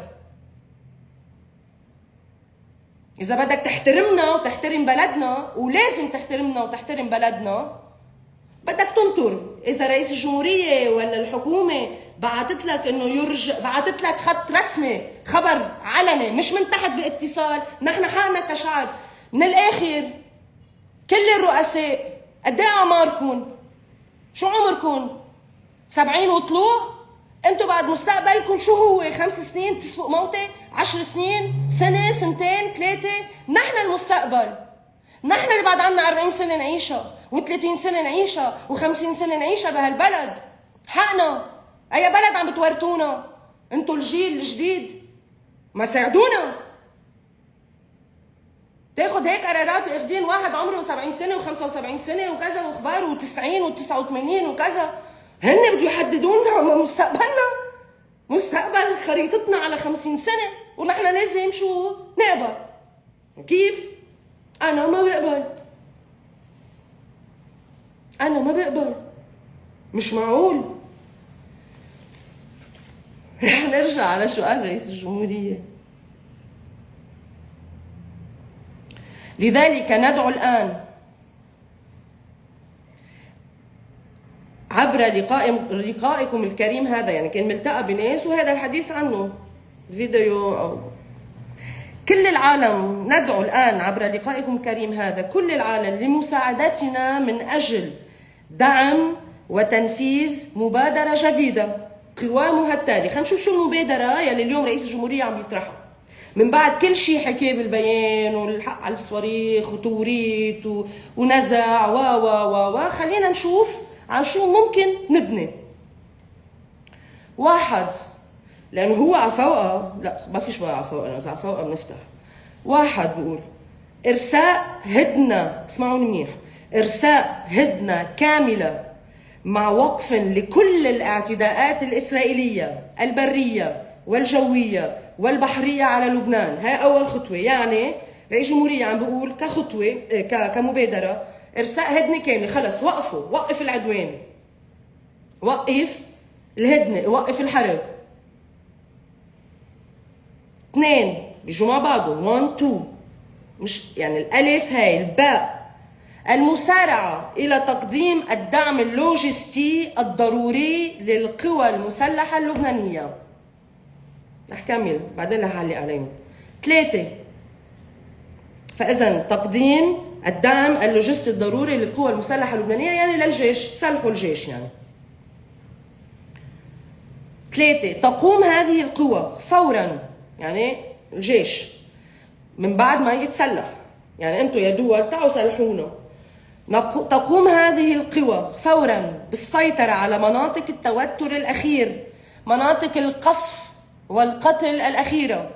S1: اذا بدك تحترمنا وتحترم بلدنا، ولازم تحترمنا وتحترم بلدنا، بدك تنطر. اذا رئيس الجمهوريه ولا الحكومه بعتت لك انه يرجع، بعتت لك خط رسمي، خبر علني مش من تحت باتصال، نحن حقنا كشعب. من الاخر كل الرؤساء قد ايه اعماركم؟ شو عمركم؟ 70 وطلوع؟ انتم بعد مستقبلكم شو هو؟ 5 سنين تسبق موتة؟ 10 سنين؟ سنة؟ سنتين؟ 3؟ نحن المستقبل، نحن اللي بعد عنا 40 سنة نعيشها و30 سنة نعيشها و50 سنة نعيشها بهالبلد. حقنا. اي بلد عم بتورطونا؟ انتوا الجيل الجديد، ما ساعدونا. تاخد هيك قرارات واخدين واحد عمره 70 سنة و75 سنة وكذا واخبار و90 و89 وكذا، هن بده يحددون مستقبلنا، مستقبل خريطتنا على 50 سنة، ونحن لازم شو نقبل. كيف؟ أنا ما بقبل، أنا ما بقبل، مش معقول. رح نرجع على شو قال رئيس الجمهورية. لذلك ندعو الآن عبر لقائكم الكريم هذا، يعني كان ملتقى بناس وهذا الحديث عنه فيديو أو كل العالم، ندعو الآن عبر لقائكم الكريم هذا كل العالم لمساعدتنا من أجل دعم وتنفيذ مبادرة جديدة قوامها التالي. خلينا نشوف شو المبادرة يلي اليوم رئيس الجمهورية عم يطرحها من بعد كل شيء حكيه بالبيان والحق على الصواريخ وتوريط ونزع و خلينا نشوف على شو ممكن نبني. واحد، لأنه هو عفوقة، لا ما فيش بقى عفوقة، إذا عفوقة بنفتح. واحد بقول إرساء هدنة، اسمعوني منيح، إرساء هدنة كاملة مع وقف لكل الاعتداءات الإسرائيلية البرية والجوية والبحرية على لبنان. هاي أول خطوة. يعني رئيس الجمهورية عم بقول كخطوة كمبادرة إرساء هدنة كاملة. خلص وقفوا، وقف العدوان، وقف الهدنة، وقف الحرب. 2 بيجوا مع بعضهم، 1 2، مش يعني الألف هاي الباء. المسارعة إلى تقديم الدعم اللوجستي الضروري للقوى المسلحة اللبنانية. رح كمل بعدين رح أعلق عليهم. 3 فإذا تقديم الدعم اللوجستي الضروري للقوى المسلحة اللبنانية يعني للجيش، سلحوا الجيش يعني. 3 تقوم هذه القوى فورا، يعني الجيش من بعد ما يتسلح، يعني انتم يا دول تعوا سلحونا. تقوم هذه القوى فورا بالسيطرة على مناطق التوتر الأخير، مناطق القصف والقتل الأخيرة،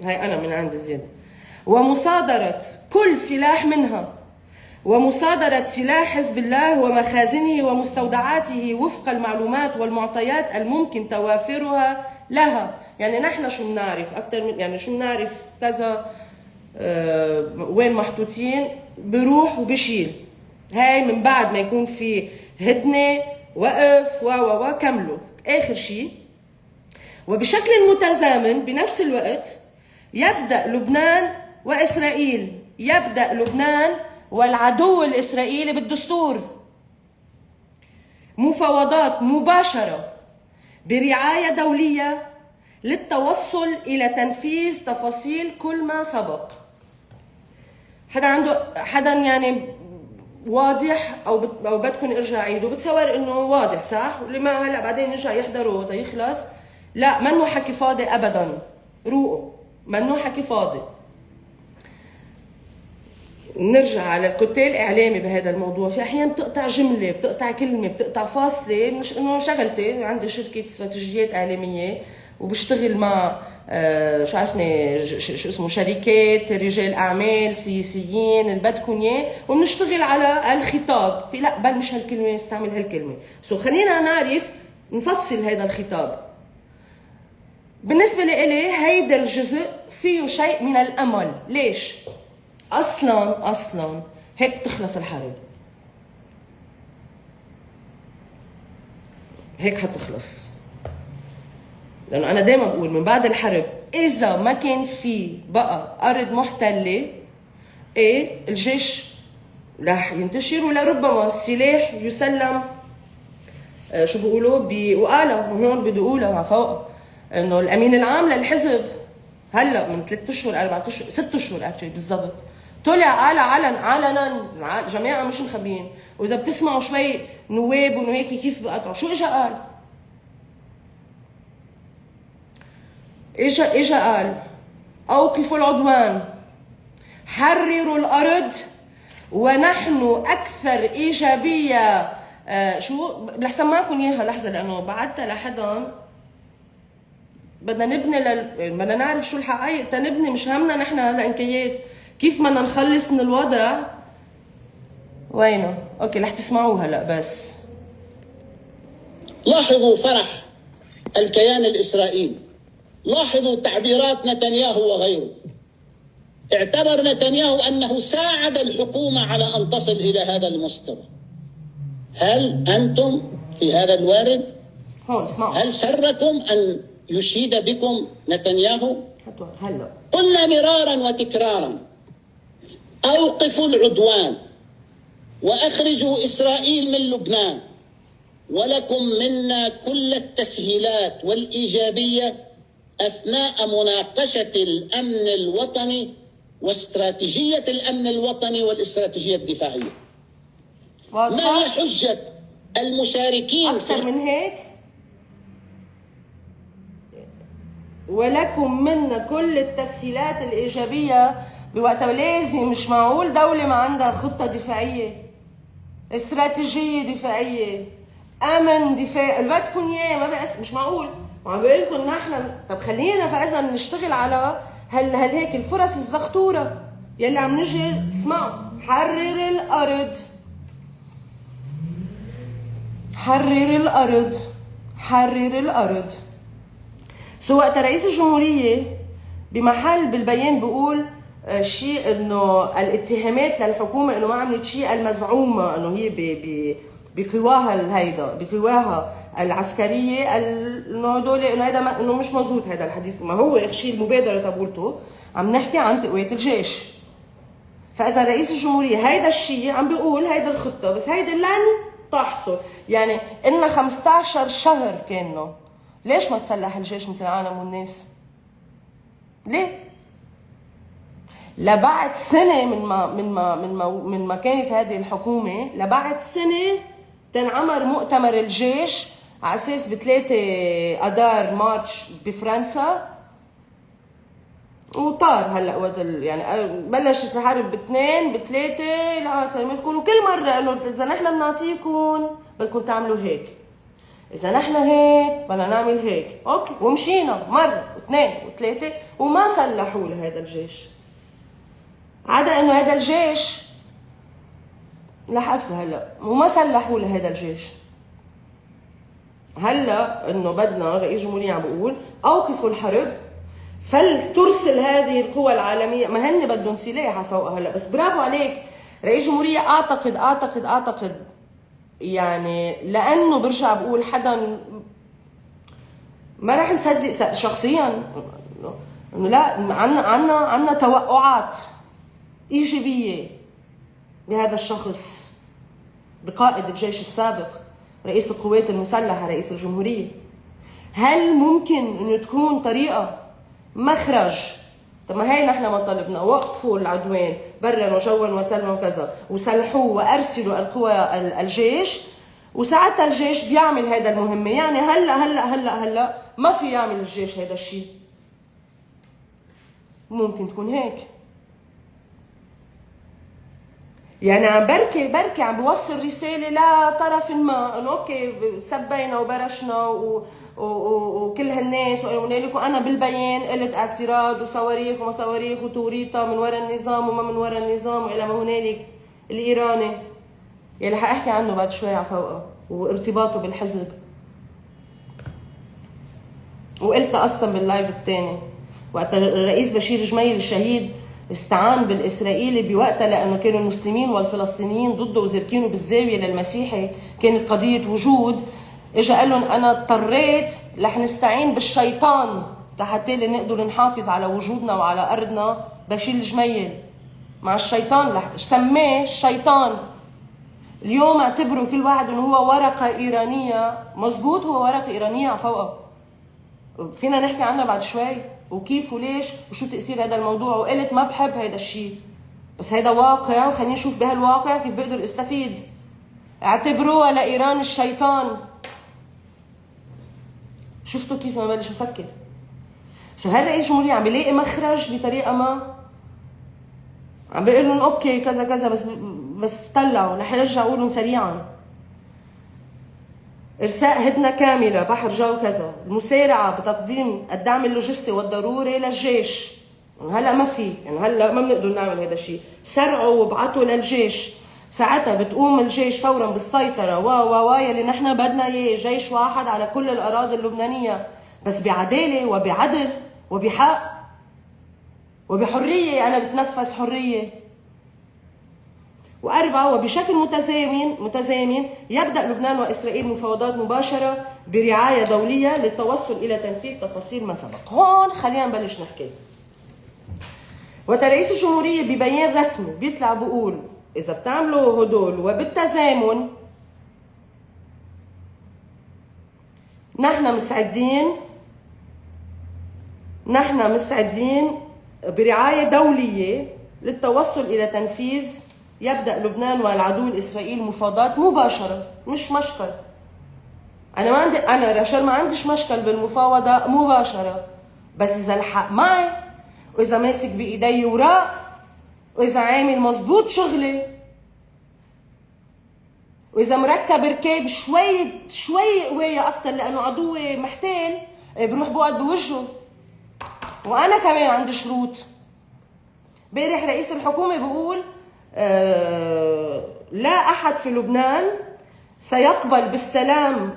S1: هاي أنا من عند زيادة، ومصادرة كل سلاح منها، ومصادرة سلاح حزب الله ومخازنه ومستودعاته وفق المعلومات والمعطيات الممكن توافرها لها. يعني نحن شو بنعرف أكثر من، يعني شو بنعرف كذا وين محطوطين، بروح وبشيل. هاي من بعد ما يكون في هدنة وقف وكملوا. آخر شيء، وبشكل متزامن بنفس الوقت يبدأ لبنان وإسرائيل، يبدأ لبنان والعدو الإسرائيلي بالدستور مفاوضات مباشرة برعاية دولية للتوصل إلى تنفيذ تفاصيل كل ما سبق. حدا عنده حدا يعني واضح او بدكم ارجع عيدوا؟ بتصور انه واضح صح؟ واللي ما هلا بعدين يرجع يحضروا تيخلص. لا، منه حكي فاضي ابدا، روقوا، منه حكي فاضي. نرجع على الكتال الاعلامي بهذا الموضوع. في احيان بتقطع جمله، بتقطع كلمه، بتقطع فاصله. مش انه شغلتي، عندي شركه استراتيجيات اعلاميه وبشتغل مع شو عرفني شو اسمه شركات، رجال اعمال، سياسيين، اللي بدكم اياه، وبنشتغل على الخطاب. في لا بل مش هالكلمه، استعمل هالكلمه. خلينا نعرف نفصل هذا الخطاب. بالنسبه لإلي هيدا الجزء فيه شيء من الامل. ليش؟ اصلا هيك تخلص الحرب، هيك حتخلص. لانه انا دائما بقول من بعد الحرب اذا ما كان في بقى ارض محتله، ايه الجيش رح ينتشر، ولربما السلاح يسلم شو بيقولوا بوقالة. وهون بدي اقولها على فوق انه الامين العام للحزب هلا من 3 اشهر 4 اشهر 6 اشهر اكشلي بالضبط طلع قال علنا جماعه مش مخبيين. واذا بتسمعوا شوي نواب وهيك كيف بقطعوا، شو اجى قال؟ اجى قال اوقفوا العدوان، حرروا الارض، ونحن اكثر ايجابيه. شو لحسن معكم اياها لحظه لانه بعتها لحدا، بدنا نبني بدنا نعرف شو الحقائق تنبني. مش همنا نحن هلا انكيات كيف بدنا نخلص من الوضع. وينه؟ اوكي رح تسمعوها هلا. بس
S2: لاحظوا فرح الكيان الإسرائيلي، لاحظوا تعبيرات نتنياهو وغيره. اعتبر نتنياهو أنه ساعد الحكومة على أن تصل إلى هذا المستوى. هل أنتم في هذا الوارد؟ هل سركم أن يشيد بكم نتنياهو؟
S1: هلا
S2: قلنا مرارا وتكرارا أوقفوا العدوان وأخرجوا إسرائيل من لبنان، ولكم منا كل التسهيلات والإيجابية أثناء مناقشة الأمن الوطني واستراتيجية الأمن الوطني والاستراتيجية الدفاعية. ما هي حجة المشاركين
S1: أكثر من هيك؟ ولكم منا كل التسهيلات الإيجابية بوقتها. لازم، مش معقول دولة ما عندها خطة دفاعية، استراتيجية دفاعية، أمن دفاع اللي بدكم إياه. ما بقى مش معقول. وعم بقول لكم نحن طب خلينا فإذا نشتغل على هل هيك الفرص الزغطورة. يلي عم نجي اسمعوا، حرر الأرض، حرر الأرض، حرر الأرض. وقت رئيس الجمهورية بمحل بالبيان بيقول شيء انه الاتهامات للحكومة انه ما عملت شيء المزعومة انه هي بقواها الهيدا بقواها العسكرية، انه هدول انه هذا انه مش مزبوط هذا الحديث. ما هو شيء المبادرة تبولته عم نحكي عن تقوية الجيش. فاذا رئيس الجمهورية هيدا الشيء عم بيقول هيدا الخطة، بس هيدا لن تحصل. يعني إلنا 15 شهر كانوا، ليش ما تسلح الجيش مثل العالم والناس؟ ليه؟ لبعد سنة من ما كانت هذه الحكومة، لبعد سنة تنعمر مؤتمر الجيش على اساس ب3 اذار مارش بفرنسا، وطار هلا يعني بلشت الحرب ب2 ب3 لعاد سلمتكم. وكل مرة انه اذا نحن بنعطيكم بدكم تعملوا هيك، اذا نحن هيك بدنا نعمل هيك، اوكي. ومشينا مرة واثنين وثلاثة وما سلحوا لهذا الجيش، عدا انه هذا الجيش لحف هلا وما سلحوا لهذا الجيش. هلا انه بدنا رئيس جمهورية عم بيقول اوقفوا الحرب، فلترسل هذه القوى العالمية. ما هن بدهم سلاح فوق هلا، بس برافو عليك رئيس جمهورية. اعتقد يعني لانه برجع بقول حدا ما راح نصدق شخصيا انه لا، عنا توقعات ايجابية بهذا الشخص، بقائد الجيش السابق، رئيس القوات المسلحة، رئيس الجمهورية. هل ممكن انه تكون طريقة مخرج؟ طب ما هي نحن ما طلبنا، وقفوا العدوان برا وجوا وسلما وكذا، وسلحوه وارسلوا القوى الجيش، وساعتها الجيش بيعمل هذا المهمة. يعني هلا ما في يعمل الجيش هذا الشيء. ممكن تكون هيك، يعني عم بركي عم بوصل رسالة لطرف ما انه اوكي سبينا وبرشنا وكل هالناس وهنالك، وانا بالبيان قلت اعتراض وصواريخ وما صواريخ وتوريطه من وراء النظام وما من وراء النظام والى ما هنالك الايراني يلي حاحكي عنه بعد شوي على فوقه وارتباطه بالحزب. وقلت اصلا باللايف الثاني وقت الرئيس بشير جميل الشهيد استعان بالإسرائيلي بوقتها لأنه كانوا المسلمين والفلسطينيين ضده وزركينه بالزاوية للمسيحي، كانت قضية وجود. إجا قال لهم أنا اضطريت رح نستعين بالشيطان حتى نقدر نحافظ على وجودنا وعلى أرضنا. بشير الجميل مع الشيطان سماه الشيطان. اليوم اعتبروا كل واحد إنه هو ورقة إيرانية. مزبوط، هو ورقة إيرانية على فوقها، فينا نحكي عنها بعد شوي وكيف وليش وشو تأثير هذا الموضوع. وقلت ما بحب هذا الشيء، بس هذا واقع وخلينا نشوف بهالواقع كيف بقدر استفيد. اعتبروها لإيران الشيطان. شفتوا كيف ما بلش نفكر؟ هالرئيس الجمهورية عم بيلاقي مخرج بطريقة ما، عم بيقول لهم اوكي كذا كذا، بس طلعوا رح يرجع اقول لهم سريعا. إرساء هدنة كاملة بحر جو كذا، المسارعة بتقديم الدعم اللوجستي والضروري للجيش. هلا ما في، يعني هلا ما بنقدر نعمل هذا الشيء. سرعوا وابعتوا للجيش، ساعتها بتقوم الجيش فورا بالسيطرة يلي نحن بدنا اياه، جيش واحد على كل الأراضي اللبنانية، بس بعدالة وبعدل وبحق وبحرية. أنا بتنفس حرية. و4 وبشكل متزامن يبدأ لبنان وإسرائيل مفاوضات مباشرة برعاية دولية للتوصل إلى تنفيذ تفاصيل ما سبق. هون خلينا نبلش نحكي. رئيس الجمهورية ببيان رسمي بيطلع بيقول إذا بتعملوا هدول وبالتزامن نحن مستعدين برعاية دولية للتوصل إلى تنفيذ. يبدأ لبنان والعدو الإسرائيلي مفاوضات مباشرة، مش مشكل. أنا رشال ما عنديش مشكل بالمفاوضة مباشرة، بس إذا الحق معي وإذا ماسك بإيدي وراء وإذا عامل مزبوط شغلي وإذا مركب ركاب شوي قوية أكتر لأنه عدوي محتال، بروح بقعد بوجهه. وأنا كمان عندي شروط. امبارح رئيس الحكومة بيقول لا أحد في لبنان سيقبل بالسلام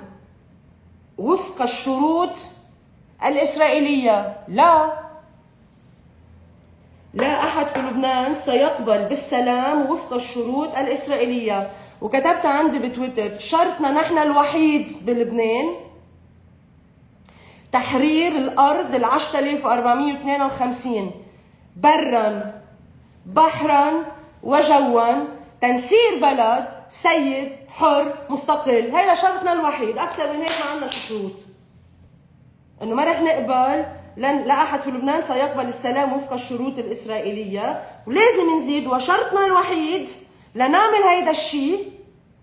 S1: وفق الشروط الإسرائيلية. لا أحد في لبنان سيقبل بالسلام وفق الشروط الإسرائيلية. وكتبت عندي بتويتر شرطنا نحن الوحيد بلبنان تحرير الأرض 10452 برا بحرا وجوا، تنسير بلد سيد حر مستقل. هيدا شرطنا الوحيد، أكثر من هيك ما عندنا شروط. إنه ما رح نقبل لا أحد في لبنان سيقبل السلام وفق الشروط الإسرائيلية. ولازم نزيد وشرطنا الوحيد لنعمل هيدا الشيء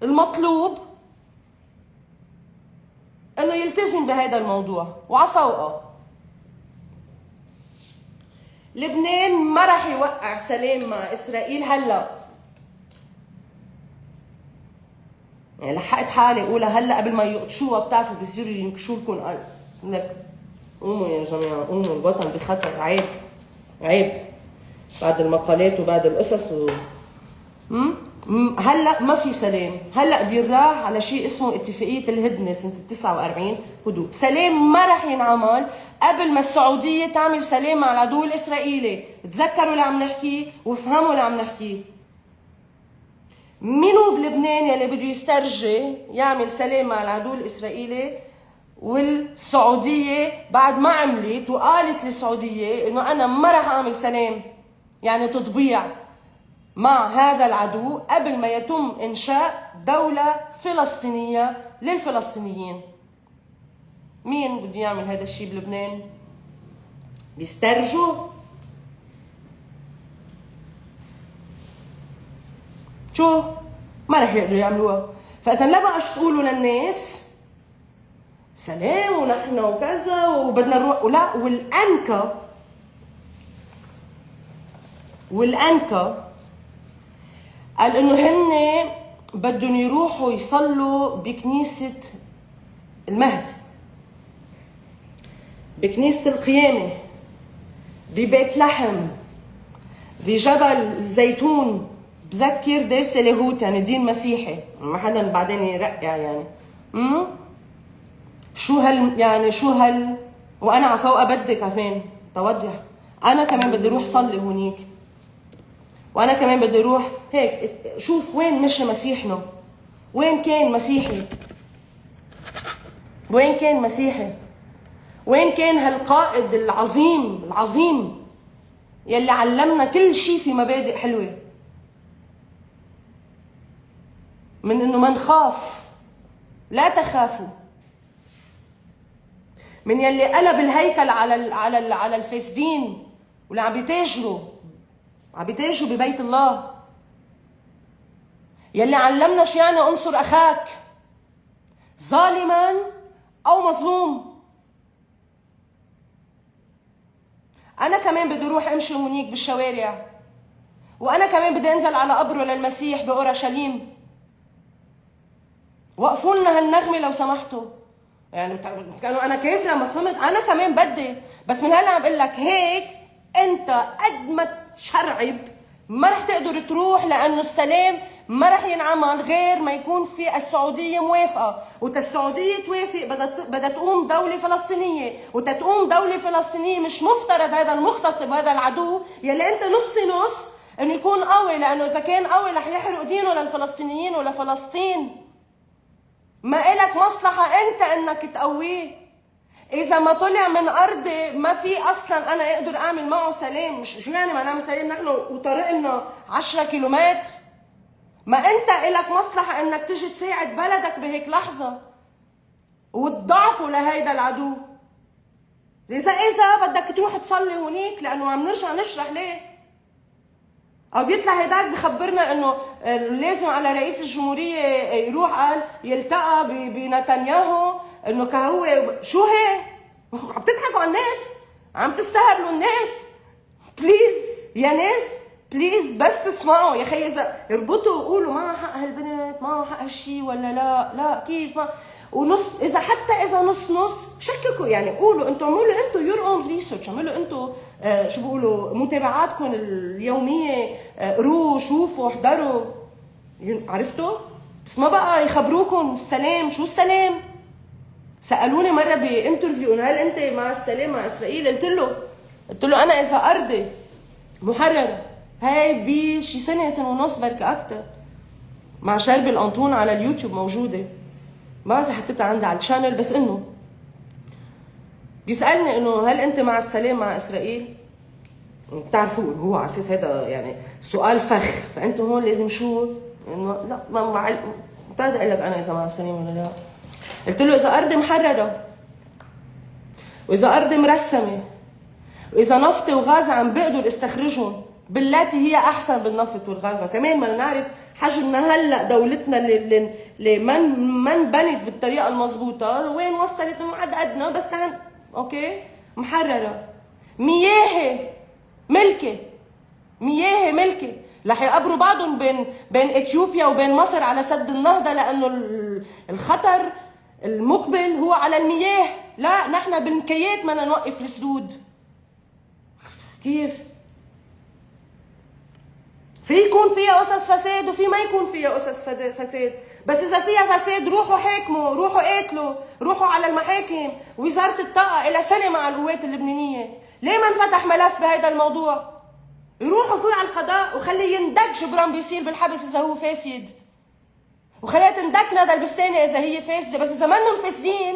S1: المطلوب إنه يلتزم بهذا الموضوع. وعفوقه لبنان ما رح يوقع سلام مع إسرائيل هلا. يعني لحقت حالي اقولها هلا قبل ما يقطشوها. بتعرفوا بيصيروا ينكشوا لكم قلب لك قوموا يا جماعه، قوموا، الوطن بخطر. عيب عيب بعد المقالات وبعد القصص هلا ما في سلام. هلا بيراح على شيء اسمه اتفاقيه الهدنه سنه 49 هدوء. سلام ما رح ينعمل قبل ما السعوديه تعمل سلام مع العدو الاسرائيلي. تذكروا اللي عم نحكيه وافهموا اللي عم نحكيه. منو بلبنان يلي بده يسترجي يعمل سلام مع العدو الاسرائيلي؟ والسعوديه بعد ما عملت وقالت للسعوديه انه انا ما رح اعمل سلام، يعني تطبيع مع هذا العدو قبل ما يتم انشاء دوله فلسطينيه للفلسطينيين. مين بده يعمل هذا الشيء بلبنان؟ بيسترجوا؟ شو؟ ما رح يقدروا يعملوها. فاذا لا بقاش تقولوا للناس سلام ونحن وكذا وبدنا نروح ولا. والانكى قال انه هن بدهم يروحوا يصلوا بكنيسه المهدي، بكنيسه القيامه، ببيت لحم، بجبل الزيتون. بذكر دارسه لاهوت يعني دين مسيحي، ما حدا بعدين يرقع يعني. شو هال وانا عفوا بدي كمان توضح. انا كمان بدي اروح صلي هونيك، وانا كمان بدي اروح هيك شوف وين مشى مسيحنا، وين كان مسيحي، وين كان مسيحي، وين كان هالقائد العظيم يلي علمنا كل شيء في مبادئ حلوه، من انه ما نخاف. لا تخافوا. من يلي قلب الهيكل على الفاسدين واللي عم بيتاجروا ببيت الله. يلي علمنا شو يعني انصر اخاك ظالما او مظلوم. انا كمان بدي اروح امشي هونيك بالشوارع، وانا كمان بدي انزل على قبره للمسيح باورشليم. وقفوا لنا هالنغمه لو سمحتوا. يعني كانوا انا كافره ما فهمت. انا كمان بدي، بس من هلا عم بقول لك هيك انت قد ما تشرعب ما رح تقدر تروح، لانه السلام ما رح ينعمل غير ما يكون في السعوديه موافقه. السعوديه توافق بدها تقوم دوله فلسطينيه، وتتقوم دوله فلسطينيه مش مفترض هذا المغتصب هذا العدو يلي انت نص انه يكون قوي، لانه اذا كان قوي رح يحرق دينه للفلسطينيين ولفلسطين. ما إلك مصلحة أنت إنك تقويه. إذا ما طلع من أرضي ما في أصلاً أنا أقدر أعمل معه سلام. شو يعني ما نعمل سلام نحن وطريقنا 10 كيلومتر؟ ما أنت إلك مصلحة إنك تجي تساعد بلدك بهيك لحظة وتضعفوا لهيدا العدو. إذا بدك تروح تصلي هونيك، لأنه عم نرجع نشرح ليه. او بيطلع هيداك بخبرنا انه لازم على رئيس الجمهوريه يروح قال يلتقى بنتنياهو، انه كهو شو هي؟ عم تضحكوا على الناس، عم تستهبلوا الناس. بليز يا ناس بليز بس اسمعوا يا خي. اذا اربطوا وقولوا معها حق هالبنت، معها حق هالشي ولا لا كيف ما ونص، اذا حتى اذا نص نص شككوا، يعني قولوا انتم، اعملوا انتم يور اون ريسيرش، اعملوا انتم شو بيقولوا متابعاتكم اليوميه، قروا شوفوا احضروا، عرفتوا؟ بس ما بقى يخبروكم السلام. شو السلام؟ سالوني مره بانترفيو انه هل انت مع السلام مع اسرائيل؟ قلت له انا اذا ارضي محرره، هاي بشي سنه ونص بركة اكثر، مع شرب الانطون على اليوتيوب موجوده، ما بعرف حطيتها عندي على الشانل، بس انه بيسالني انه هل انت مع السلام مع اسرائيل؟ بتعرفوا هو على اساس هذا يعني سؤال فخ، فانتم هون لازم شو انه لا ما مع بتقدر اقول لك انا اذا مع السلام ولا لا. قلت له اذا ارضي محرره، واذا ارضي مرسمه، واذا نفطي وغازه عم بقدر استخرجهم بالتي هي احسن بالنفط والغاز، كمان ما نعرف حجمنا هلا دولتنا اللي من بنت بالطريقه المضبوطه وين وصلت، انه عد ادنى بس نحن اوكي محرره. مياه ملكي رح يقبروا بعضهم بين اثيوبيا وبين مصر على سد النهضه، لانه الخطر المقبل هو على المياه. لا نحن بالمكيات بدنا نوقف السدود. كيف؟ في يكون فيها قصص فساد وفي ما يكون فيها قصص فساد، بس اذا فيها فساد روحوا حاكموا، روحوا قاتلوا، روحوا على المحاكم. وزاره الطاقه لها سنه مع القوات اللبنانيه، ليه ما انفتح ملف بهذا الموضوع؟ يروحوا فيه على القضاء وخليه يندك جبران بيصير بالحبس اذا هو فاسد، وخليها تندك ندى البستاني اذا هي فاسده. بس اذا منهم فاسدين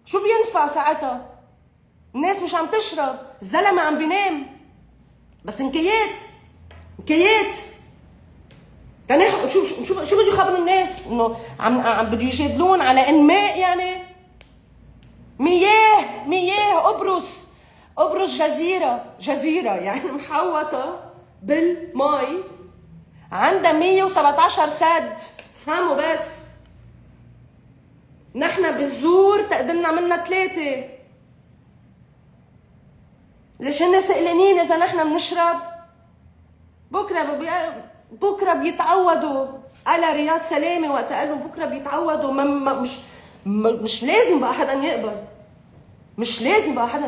S1: شو بينفع ساعتها؟ الناس مش عم تشرب، الزلمه عم بينام، بس مكيات شو بده يخبروا الناس؟ انه عم بده يجادلون على انماء، يعني مياه قبرص جزيره يعني محوطه بالمي، عندها 117 سد. فهموا بس نحن بالزور تقدرنا منا 3. ليش هن سئلانين اذا نحن بنشرب؟ بكره بيتعودوا. قال رياض سلامه وقت قال له بكره بيتعودوا. مش لازم بقى حدا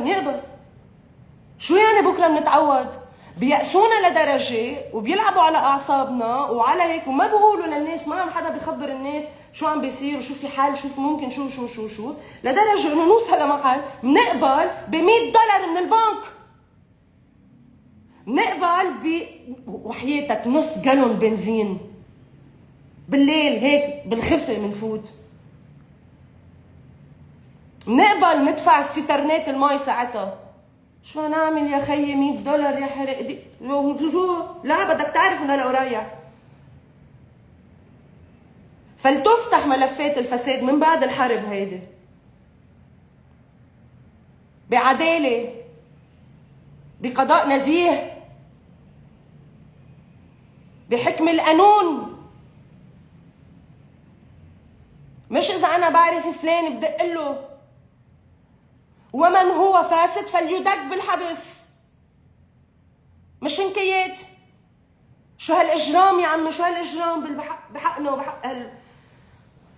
S1: يقبل. شو يعني بكره بنتعود؟ بيأسونا لدرجه وبيلعبوا على اعصابنا وعلى هيك، وما بيقولوا للناس، ما عم حدا بيخبر الناس شو عم بيصير وشو في حل، شو في ممكن، شو لدرجه انه نوصل لمحل بنقبل ب$100 من البنك، بنقبل وحياتك نص جالون بنزين بالليل هيك بالخفه منفوت، بنقبل ندفع السيترنات المي ساعتها. شو نعمل يا خيي؟ $100 يا حرق دي شو؟ لا بدك تعرف من هلا ورايح. فلتفتح ملفات الفساد من بعد الحرب هيدي بعداله، بقضاء نزيه، بحكم القانون. مش اذا انا بعرف فلان بدق له ومن هو فاسد فليدق بالحبس، مش انكيات. شو هالاجرام يا عمي؟ شو هالاجرام بحقنا وبحق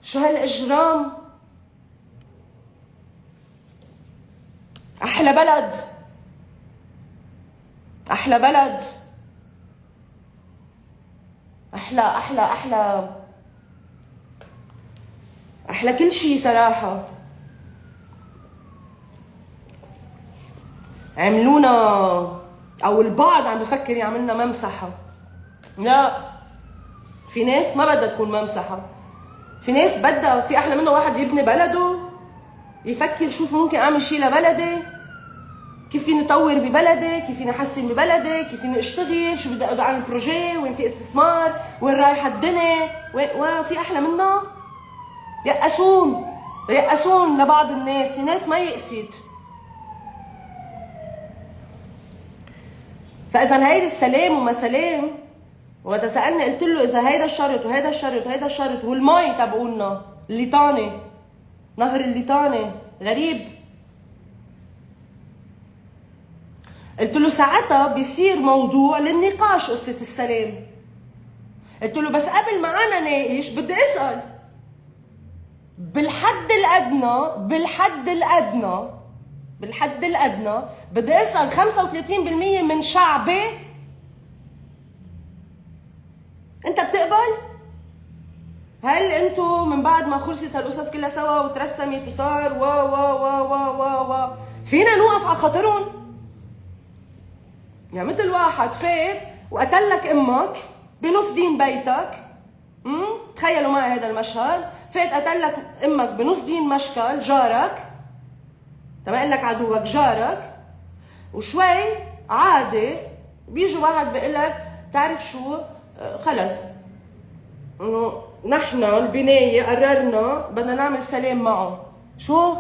S1: شو هالاجرام؟ احلى بلد، احلى كل شيء صراحه. عملونا او البعض عم بفكر يعملنا ممسحه. لا، في ناس ما بدها تكون ممسحه، في ناس بدها، في احلى منه واحد يبني بلده، يفكر شوف ممكن اعمل شيء لبلدي، كيف فيني اطور ببلدي، كيف فيني احسن ببلدي، كيف فيني اشتغل، شو بدي اعمل بروجي، وين في استثمار، وين رايحه الدنيا، وفي احلى منه. يأسون لبعض الناس، في ناس ما يأست. فاذا هيدا السلام وما سلام. وقت سالني قلت له اذا هيدا الشرط وهيدا الشرط وهيدا الشرط، والمي تبعولنا الليطانه، نهر الليطانه غريب، قلت له ساعتها بيصير موضوع للنقاش قصه السلام. قلت له بس قبل ما انا ناقش بدي اسال، بالحد الادنى بدي اسال 35% من شعبي انت بتقبل؟ هل انتو من بعد ما خلصت هالقصص كلها سوا وترسمت وصار و فينا نوقف على خاطرهم؟ يعني مثل واحد فات وقتلك امك بنص دين بيتك. تخيلوا معي هذا المشهد، فات قتلك امك بنص دين مشكل جارك، تمام، قال لك عدوك جارك، وشوي عادي بيجي واحد بيقول لك بتعرف شو، خلص انه نحن البنايه قررنا بدنا نعمل سلام معه. شو؟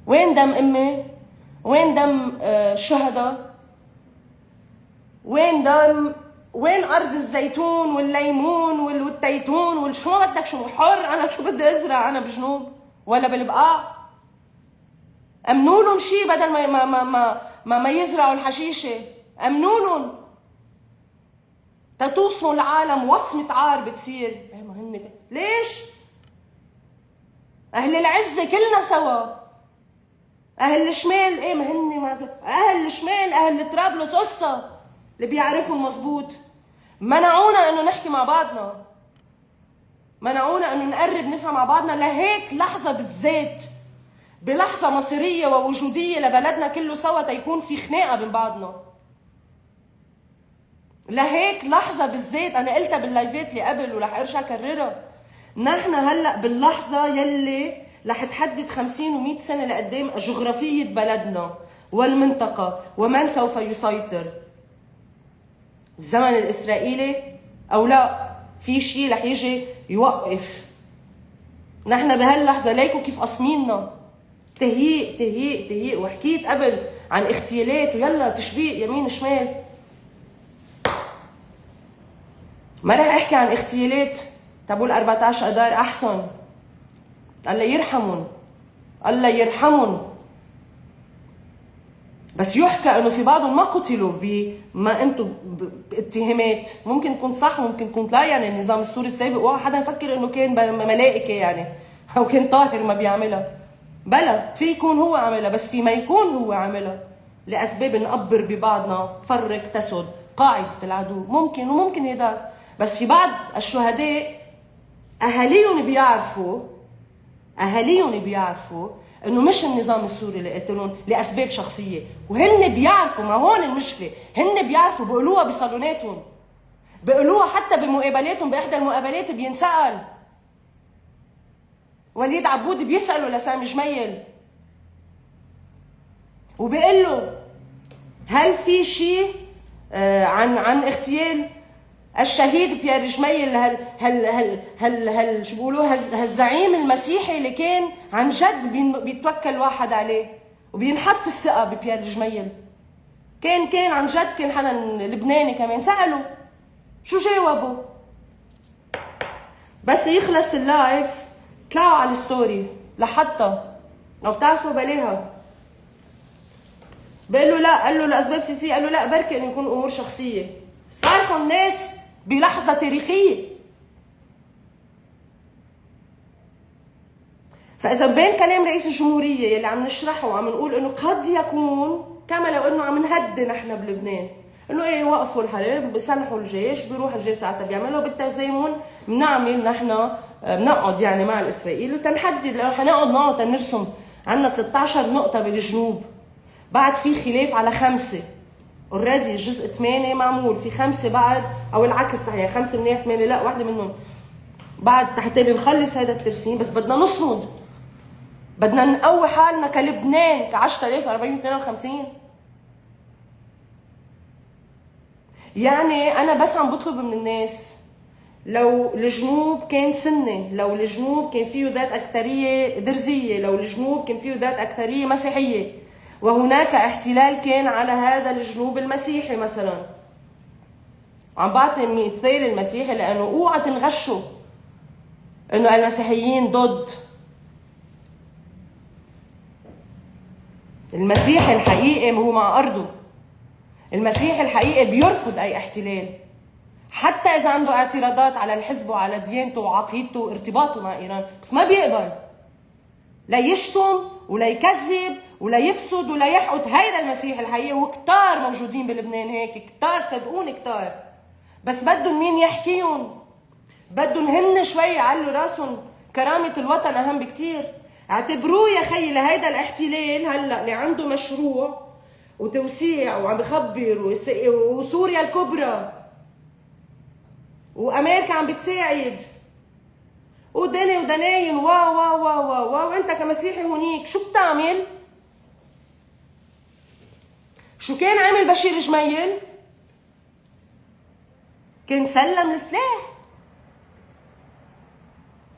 S1: وين دم امي؟ وين دم الشهداء؟ وين ارض الزيتون والليمون والتيتون والشو ما بدك، شو حر انا شو بدي ازرع انا بجنوب ولا بالبقاع؟ امنوا لهم شيء بدل ما يزرعوا الحشيشه، امنوا لهم تتوصموا العالم وصمه عار بتصير. ما هن ليش؟ اهل العزه كلنا سوا، اهل الشمال ما هن اهل الشمال اهل طرابلس قصه اللي بيعرفوا المزبوط. منعونا انه نحكي مع بعضنا، منعونا انه نقرب نفهم مع بعضنا. لهيك لحظه بالذات، بلحظه مصيريه ووجوديه لبلدنا كله سوا تيكون في خناقه بين بعضنا. لهيك لحظه بالذات انا قلتها باللايفات اللي قبل ورح ارجع اكررها، نحن هلا باللحظه يلي رح تحدد 50 و100 سنه لقدام جغرافيه بلدنا والمنطقه ومن سوف يسيطر. الزمن الاسرائيلي او لا، في شيء رح يجي يوقف. نحن بهاللحظه ليكوا كيف قصمينا تهيئ تهيئ تهيئ. وحكيت قبل عن اغتيالات ويلا تشبيق يمين شمال، ما رح احكي عن اغتيالات تبول 14 اذار، احسن الله يرحمهم الله يرحمهم. بس يحكى انه في بعضهم ما قتلوا بما انتم باتهامات، ممكن تكون صح ممكن تكون لا. يعني النظام السوري السابق اوعى حدا يفكر انه كان ملائكه يعني او كان طاهر ما بيعملها، بلا في يكون هو عملها، بس في ما يكون هو عملها لاسباب نقبر ببعضنا، تفرق تسد قاعده العدو، ممكن وممكن هيدا. بس في بعض الشهداء اهاليهم بيعرفوا انه مش النظام السوري اللي قتلهم لاسباب شخصيه، وهن بيعرفوا. ما هون المشكله، هن بيعرفوا، بيقولوها بصالوناتهم، بيقولوها حتى بمقابلاتهم. باحدى المقابلات بينسال وليد عبود بيساله لسامي جميل وبيقول له هل في شيء عن اغتيال الشهيد بيير جميل، هل شو بيقولوا هالزعيم المسيحي اللي كان عن جد بيتوكل واحد عليه وبينحط الثقه ببيير جميل، كان عن جد، كان حدا لبناني كمان. سالوا شو جاوبوا؟ بس يخلص اللايف طلعوا على الستوري لحطها، لو بتعرفوا بلاها، بقول له لا، قال له لاسباب سياسيه، قال له لا بركي انه يكون امور شخصيه. صارحوا الناس بلحظه تاريخيه. فاذا بين كلام رئيس الجمهوريه يلي عم نشرحه وعم نقول انه قد يكون كما لو انه عم نهدي نحن بلبنان انه ايه وقفوا الحرب، بيسلحوا الجيش، بيروح الجيش ساعتها بيعملوا بالتزامن بنعمل نحن بنقعد يعني مع الاسرائيلي وتنحدي، لانه حنقعد معه تنرسم عندنا 13 نقطه بالجنوب، بعد في خلاف على 5 اوريدي، الجزء 8 معمول، في 5 بعد، او العكس صحيح، 5 منيح 8 لا، واحده منهم بعد حتى نخلص هذا الترسيم. بس بدنا نصمد، بدنا نقوي حالنا كلبنان، ك 10452. يعني انا بس عم بطلب من الناس، لو الجنوب كان سني، لو الجنوب كان فيه ذات اكثريه درزيه، لو الجنوب كان فيه ذات اكثريه مسيحيه، وهناك احتلال كان على هذا الجنوب المسيحي مثلا، عم بعطي مثال المسيحي لانه اوعى تنغشوا انه المسيحيين ضد. المسيحي الحقيقي هو مع ارضه، المسيحي الحقيقي بيرفض اي احتلال، حتى اذا عنده اعتراضات على الحزب وعلى ديانته وعقيدته وارتباطه مع ايران، بس ما بيقبل لا يشتم ولا يكذب ولا يفسد ولا يحقد. هيدا المسيح الحقيقي، وكتار موجودين بلبنان هيك، كتار صدقوني كتار، بس بدهم مين يحكيهم، بدهم هن شوي يعلوا راسهم. كرامة الوطن أهم بكتير. اعتبروه يا خيي لهيدا الاحتلال هلا اللي عنده مشروع وتوسيع وعم بخبر وسوريا الكبرى وأمريكا عم بتساعد ودني ودناين وانت كمسيحي هونيك شو بتعمل؟ شو كان عمل بشير جميل؟ كان سلم السلاح.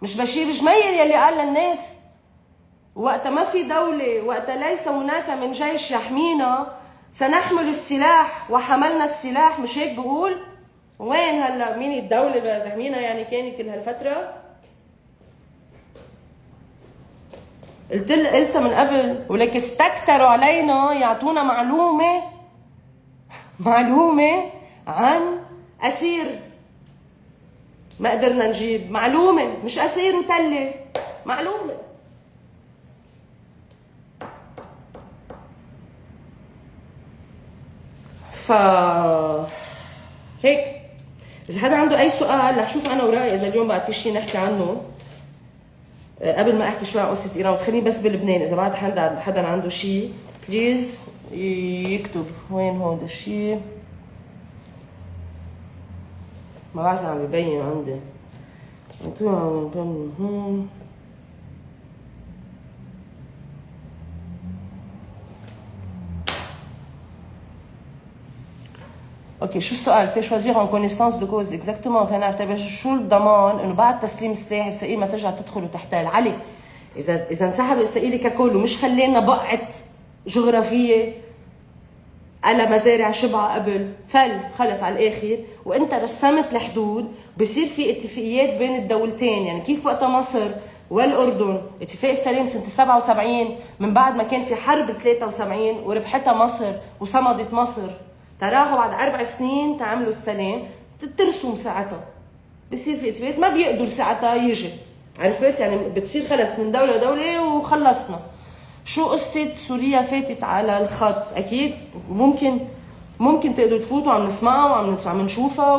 S1: مش بشير جميل يلي قال للناس وقت ما في دولة، وقت ليس هناك من جيش يحمينا سنحمل السلاح وحملنا السلاح، مش هيك بقول؟ وين هلا مين الدولة اللي تحمينا يعني كانت كل هالفترة؟ قلت من قبل، ولك استكتروا علينا يعطونا معلومة عن أسير ما قدرنا نجيب. معلومة، مش أسير وتلة، معلومة. هيك إذا حدا عنده أي سؤال رح شوف أنا ورائي إذا اليوم بعد في شيء نحكي عنه قبل ما أحكي شوي عن قصة إيران. بس خليني بس بلبنان، إذا بعد حدا عنده شيء بليز يكتب. وين هون الشيء؟ ما بعرف عم ببين عندي. اوكي، شو السؤال؟ في choisir en connaissance de cause exactement. خلينا نعتبر شو الضمان انه بعد تسليم سلاح اسرائيل ما ترجع تدخل وتحتل. علي اذا انسحب اسرائيل ككل ومش خلينا بقعه جغرافيه على مزارع شبعة قبل خلص على الاخر، وانت رسمت الحدود بصير في اتفاقيات بين الدولتين. يعني كيف وقت مصر والاردن اتفاق السلام سنه 77 من بعد ما كان في حرب 73 وربحتها مصر وصمدت مصر، تراحوا بعد 4 سنين تعملوا السلام، ترسم ساعتها بصير في اتفاقيات ما بيقدر ساعتها يجي. عرفت يعني بتصير خلص من دوله لدوله وخلصنا. شو قصة سوريا فاتت على الخط؟ أكيد ممكن تقدروا تفوتوا، عم نسمعها وعم نشوفها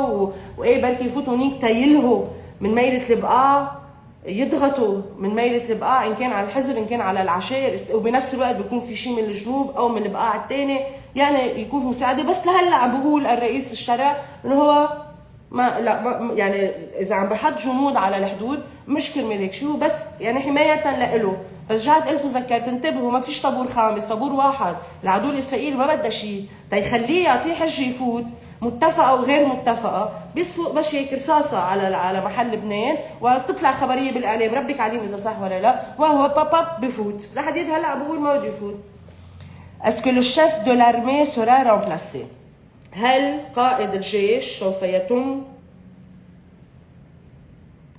S1: وإيه بركي يفوتوا هنيك تيلهوا من ميلة البقاع، يضغطوا من ميلة البقاع إن كان على الحزب إن كان على العشائر، وبنفس الوقت بيكون في شيء من الجنوب أو من البقاع الثاني يعني يكون في مساعدة. بس لهلا عم بقول الرئيس الشرع إنه هو ما يعني إذا عم بحط جنود على الحدود مش كرمال هيك شو، بس يعني حماية لإله. بس رجعت قلت وذكرت انتبهوا، ما فيش طابور خامس، طابور واحد. العدو الاسرائيلي ما بدها شيء تيخليه يعطيه حجه يفوت، متفقه او غير متفقه، بيصفق بس هيك رصاصه على محل لبنان وتطلع خبريه بالاعلام، ربك عليم اذا صح ولا لا، وهو باب بفوت. لحديت هلا بقول ما بده يفوت. اسكو لو شيف دو لارمي سورا رامبلاسي؟ هل قائد الجيش سوف يتم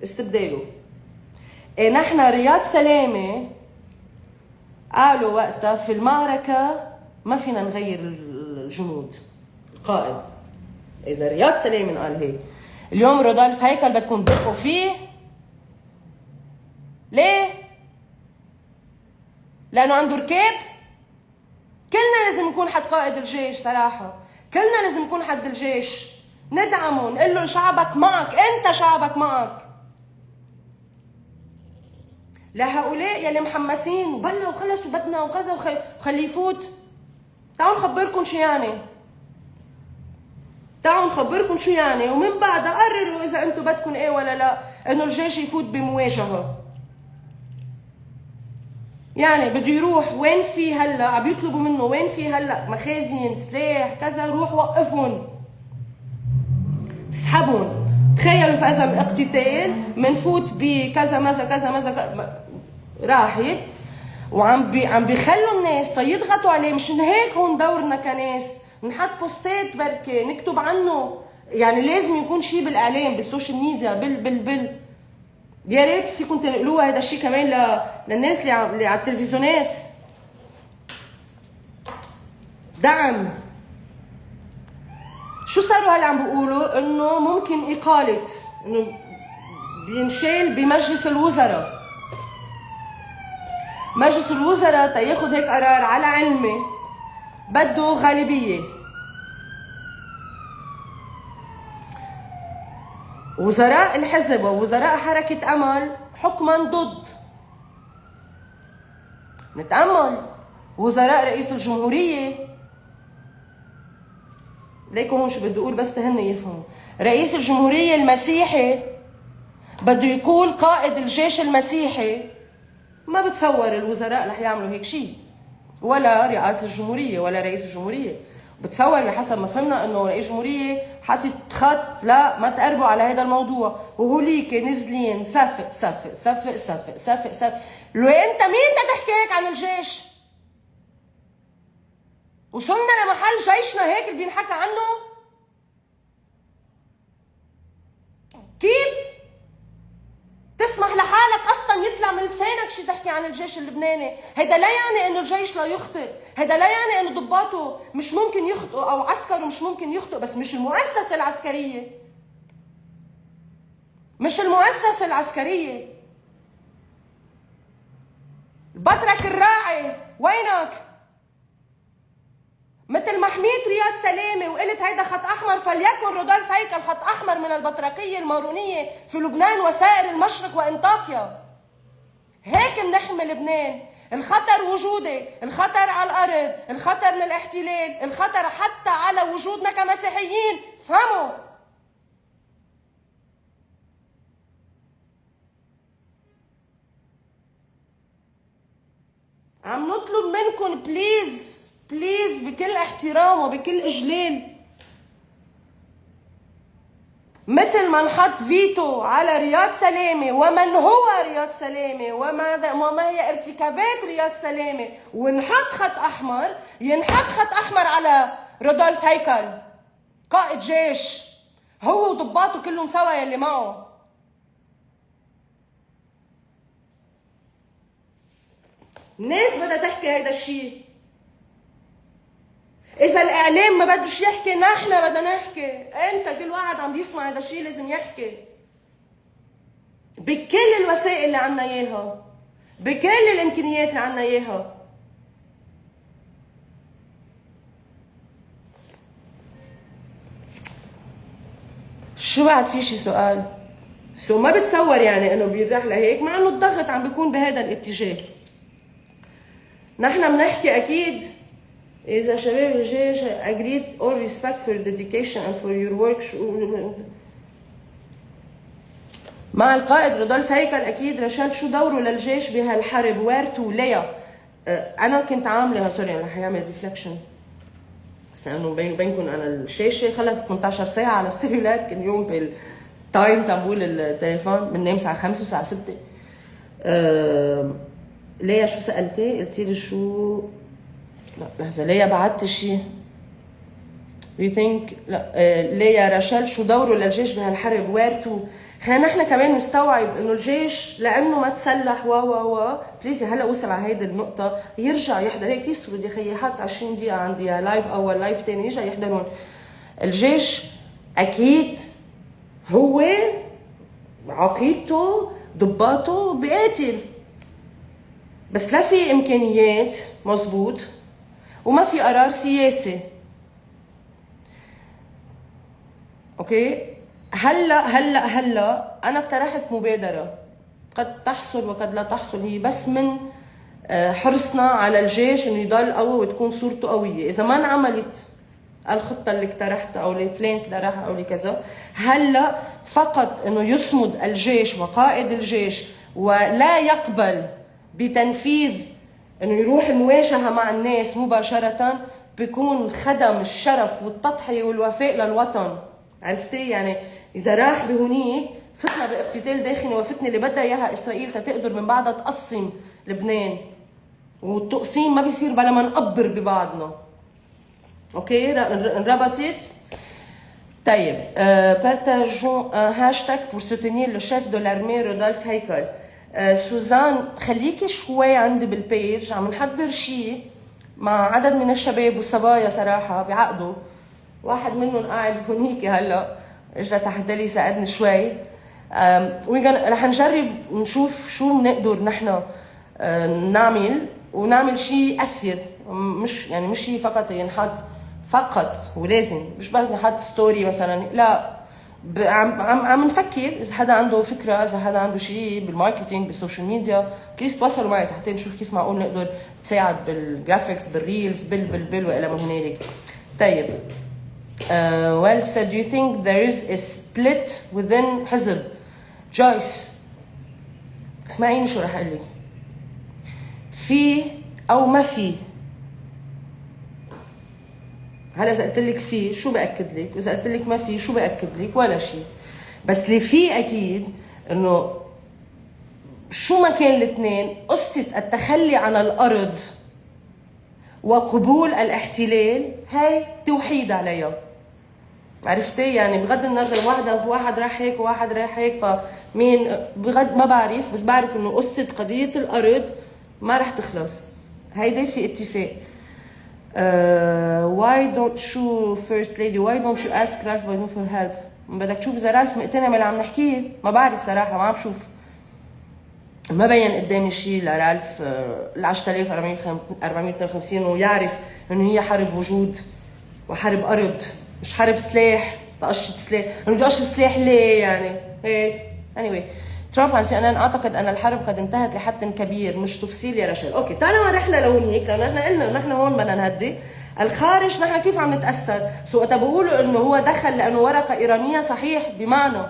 S1: استبداله؟ نحن رياض سلامة قالوا وقتها في المعركة ما فينا نغير الجنود القائد. إذا رياض سلامة قال هيك، اليوم رودولف هيكل بدكم تدقوا فيه ليه؟ لأنه عنده ركاب؟ كلنا لازم نكون حد قائد الجيش صراحة، كلنا لازم نكون حد الجيش، ندعمه، نقول له شعبك معك، أنت شعبك معك. لهؤلاء يلي محمسين بلا وخلص وبدنا وكذا وخليه يفوت، تعالوا نخبركم شو يعني، تعالوا نخبركم شو يعني، ومن بعدها قرروا اذا انتم بدكم ايه ولا لا انه الجيش يفوت بمواجهه. يعني بده يروح وين في هلا، عم يطلبوا منه وين في هلا مخازن سلاح كذا، روح وقفهم اسحبهم. تخيلوا في أزم اقتتال منفوت بكذا مزا كذا مزا راحت، وعم بيخلوا الناس يضغطوا عليه. مش هيك هون دورنا كناس نحط بوستات بركي نكتب عنه، يعني لازم يكون شيء بالاعلام بالسوشيال ميديا بال يا ريت فيكم تنقلوها هذا الشيء كمان للناس اللي على التلفزيونات. دعم شو صاروا هلا عم بيقولوا؟ انه ممكن اقالة، انه بينشال بمجلس الوزراء. مجلس الوزراء تياخد هيك قرار على علمي بده غالبية. وزراء الحزب ووزراء حركة أمل حكما ضد. نتأمل وزراء رئيس الجمهورية، ليكوا هون شو بدي اقول بس تهني يفهموا. رئيس الجمهورية المسيحي بده يكون قائد الجيش المسيحي، ما بتصور الوزراء رح يعملوا هيك شيء، ولا رئاسة الجمهورية ولا رئيس الجمهورية. بتصور بحسب ما فهمنا انه رئيس الجمهورية حاطط خط لا ما تقربوا على هذا الموضوع، وهوليك نزلين صفق صفق صفق صفق صفق صفق. لو انت مين تحكي هيك عن الجيش؟ وصلنا لمحل جيشنا هيك اللي بينحكى عنه؟ كيف تسمح لحالك اصلا يطلع من لسانك شي تحكي عن الجيش اللبناني؟ هيدا لا يعني انه الجيش لا يخطئ، هيدا لا يعني انه ضباطه مش ممكن يخطئوا او عسكره مش ممكن يخطئ، بس مش المؤسسة العسكرية، مش المؤسسة العسكرية. البطرك الراعي وينك؟ مثل ما حميت رياض سلامة وقلت هيدا خط أحمر، فليكن رودولف هيكل خط أحمر من البطركية المارونية في لبنان وسائر المشرق وأنطاكيا. هيك بنحمي لبنان. الخطر وجودي، الخطر على الأرض، الخطر من الاحتلال، الخطر حتى على وجودنا كمسيحيين. فهموا؟ عم نطلب منكم بليز بليز بكل احترام وبكل اجلال، مثل ما نحط فيتو على رياض سلامة ومن هو رياض سلامة وما هي ارتكابات رياض سلامة، ونحط خط احمر، ينحط خط احمر على رودولف هيكل قائد جيش هو وضباطه كلهم سوا يلي معه. الناس بدها تحكي هيدا الشيء. إذا الإعلام ما بدوش يحكي، نحن بدنا نحكي. أنت كل واحد عم بيسمع هذا الشيء لازم يحكي بكل الوسائل اللي عنا إياها، بكل الإمكانيات اللي عنا إياها. شو بعد في شي سؤال؟ ما بتصور يعني إنه بيروح لهيك، مع إنه الضغط عم بيكون بهذا الاتجاه. نحن بنحكي أكيد إذا شباب الجيش agreed all respect for dedication and for your work مع القائد رودولف هيكل. أكيد رشاد شو دوره للجيش بهالحرب؟ where to ليا؟ أنا كنت عاملة سوري أنا حيعمل ريفلكشن بس لأنه بينكم أنا الشاشة خلص 18 ساعة على السيلولار كل يوم بالتايم تبول التليفون، بننام الساعة 5 والساعة 6. ليا شو سألتي؟ قلتي لي شو؟ لا لحظة، ليا بعدت شيء. Do you think لا ليا رشال شو دوره للجيش بهالحرب؟ وير تو؟ خلينا نحن كمان نستوعب انه الجيش لانه ما تسلح و بليز هلا وصل على هيدي النقطة يرجع يحضر. هيك يسرد يا خيي، حط 20 دقيقة عندي لايف اول لايف ثاني يرجع يحضرون. الجيش اكيد هو عقيدته ضباطه بقاتل، بس لا في امكانيات مزبوط وما في قرار سياسي. اوكي هلا انا اقترحت مبادره قد تحصل وقد لا تحصل، هي بس من حرصنا على الجيش انه يضل قوي وتكون صورته قويه. اذا ما انعملت الخطه اللي اقترحتها او اللي فلان اقترحها او اللي كذا، هلا فقط انه يصمد الجيش وقائد الجيش ولا يقبل بتنفيذ انه يروح المواجهه مع الناس مباشره، بيكون خدم الشرف والتضحيه والوفاء للوطن. عرفتي يعني؟ اذا راح بهونيك فتنا باقتتال داخلي وفتنه اللي بدها اياها اسرائيل تقدر من بعدها تقسم لبنان، والتقسيم ما بيصير بلا ما نقبر ببعضنا. اوكي انربطت؟ طيب بارتاجون هاشتاج pour soutenir le chef de l'armée رودولف هيكل. سوزان خليكي شوي عندي بالبيج، عم نحضر شيء مع عدد من الشباب والصبايا صراحه بعقدوا واحد منهم قاعد هونيك هلا اجى تحت لي ساعدني شوي. رح نجرب نشوف شو بنقدر نحن نعمل ونعمل شيء يأثر، مش يعني مش هي فقط ينحط فقط ولازم، مش بس نحط ستوري مثلا، لا عم نفكر. اذا حدا عنده فكره، اذا حدا عنده شيء بالماركتينج بالسوشيال ميديا، بليز تواصلوا معي حتى نشوف كيف معقول نقدر نساعد بالجرافيكس بالريلز بال والى ما هنالك. طيب well said. Do you think there is a split within حزب؟ جويس اسمعيني شو رح اقول لك، في او ما في. هلا اذا قلت لك في شو باكد لك، واذا قلت لك ما في شو باكد لك؟ ولا شيء. بس اللي في اكيد انه شو ما كان الاثنين، قصه التخلي عن الارض وقبول الاحتلال هاي توحيد عليها، عرفتي؟ يعني بغض النظر واحد راح هيك وواحد راح هيك، فمين بغض ما بعرف، بس بعرف انه قصه قضيه الارض ما رح تخلص، هيدا في اتفاق. why don't you first lady why don't you ask Ralph Biden for help؟ بدك تشوف اذا رالف مقتنع باللي عم نحكيه؟ ما بعرف صراحه، ما عم بشوف، ما بين قدامي شيء لرالف ال 10452 ويعرف انه هي حرب وجود وحرب ارض، مش حرب سلاح. طقشة سلاح، انه بدي اقشط سلاح ليه يعني؟ هيك anyway. ترامب عن CNN اعتقد ان الحرب قد انتهت لحد كبير، مش تفصيل يا رشال. اوكي طالما رحنا لهونيك، لانه نحن قلنا نحن هون بدنا نهدي الخارج، نحن كيف عم نتاثر؟ سو وقت بقولوا انه هو دخل لانه ورقه ايرانيه، صحيح، بمعنى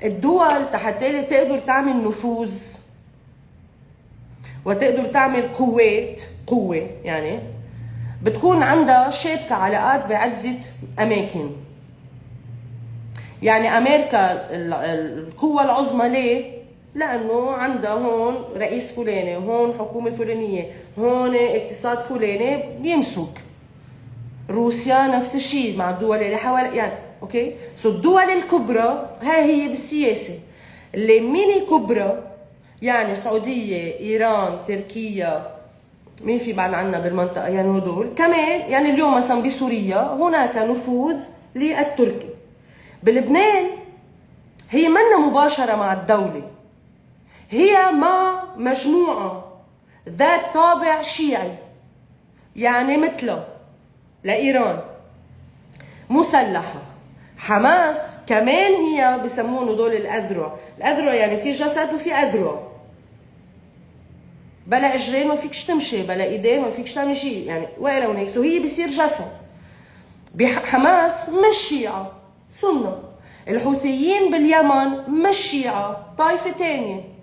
S1: الدول تحتى تقدر تعمل نفوذ وتقدر تعمل قوه يعني بتكون عندها شبكه علاقات بعده اماكن. يعني امريكا القوه العظمى ليه؟ لانه عندها هون رئيس فلاني، هون حكومه فلانيه، هون اقتصاد فلاني بيمسك. روسيا نفس الشيء مع الدول اللي حوالي، يعني اوكي. سو الدول الكبرى هي بالسياسه، اللي ميني كبرى يعني السعوديه، ايران، تركيا، مين في بعد عنا بالمنطقه يعني هدول كمان. يعني اليوم مثلا بسوريا هناك نفوذ للتركي. بلبنان هي منا مباشره مع الدوله، هي مع مجموعه ذات طابع شيعي، يعني مثله لايران، مسلحه. حماس كمان هي بسمون هدول الاذرع يعني في جسد وفي اذرع، بلا اجرين ما فيكش تمشي، بلا ايدين ما فيكش تعمل شيء يعني، والى هناك. سو هي بصير جسد. بحماس مش شيعه، سنه. الحوثيين باليمن مش شيعه، طائفه ثانيه.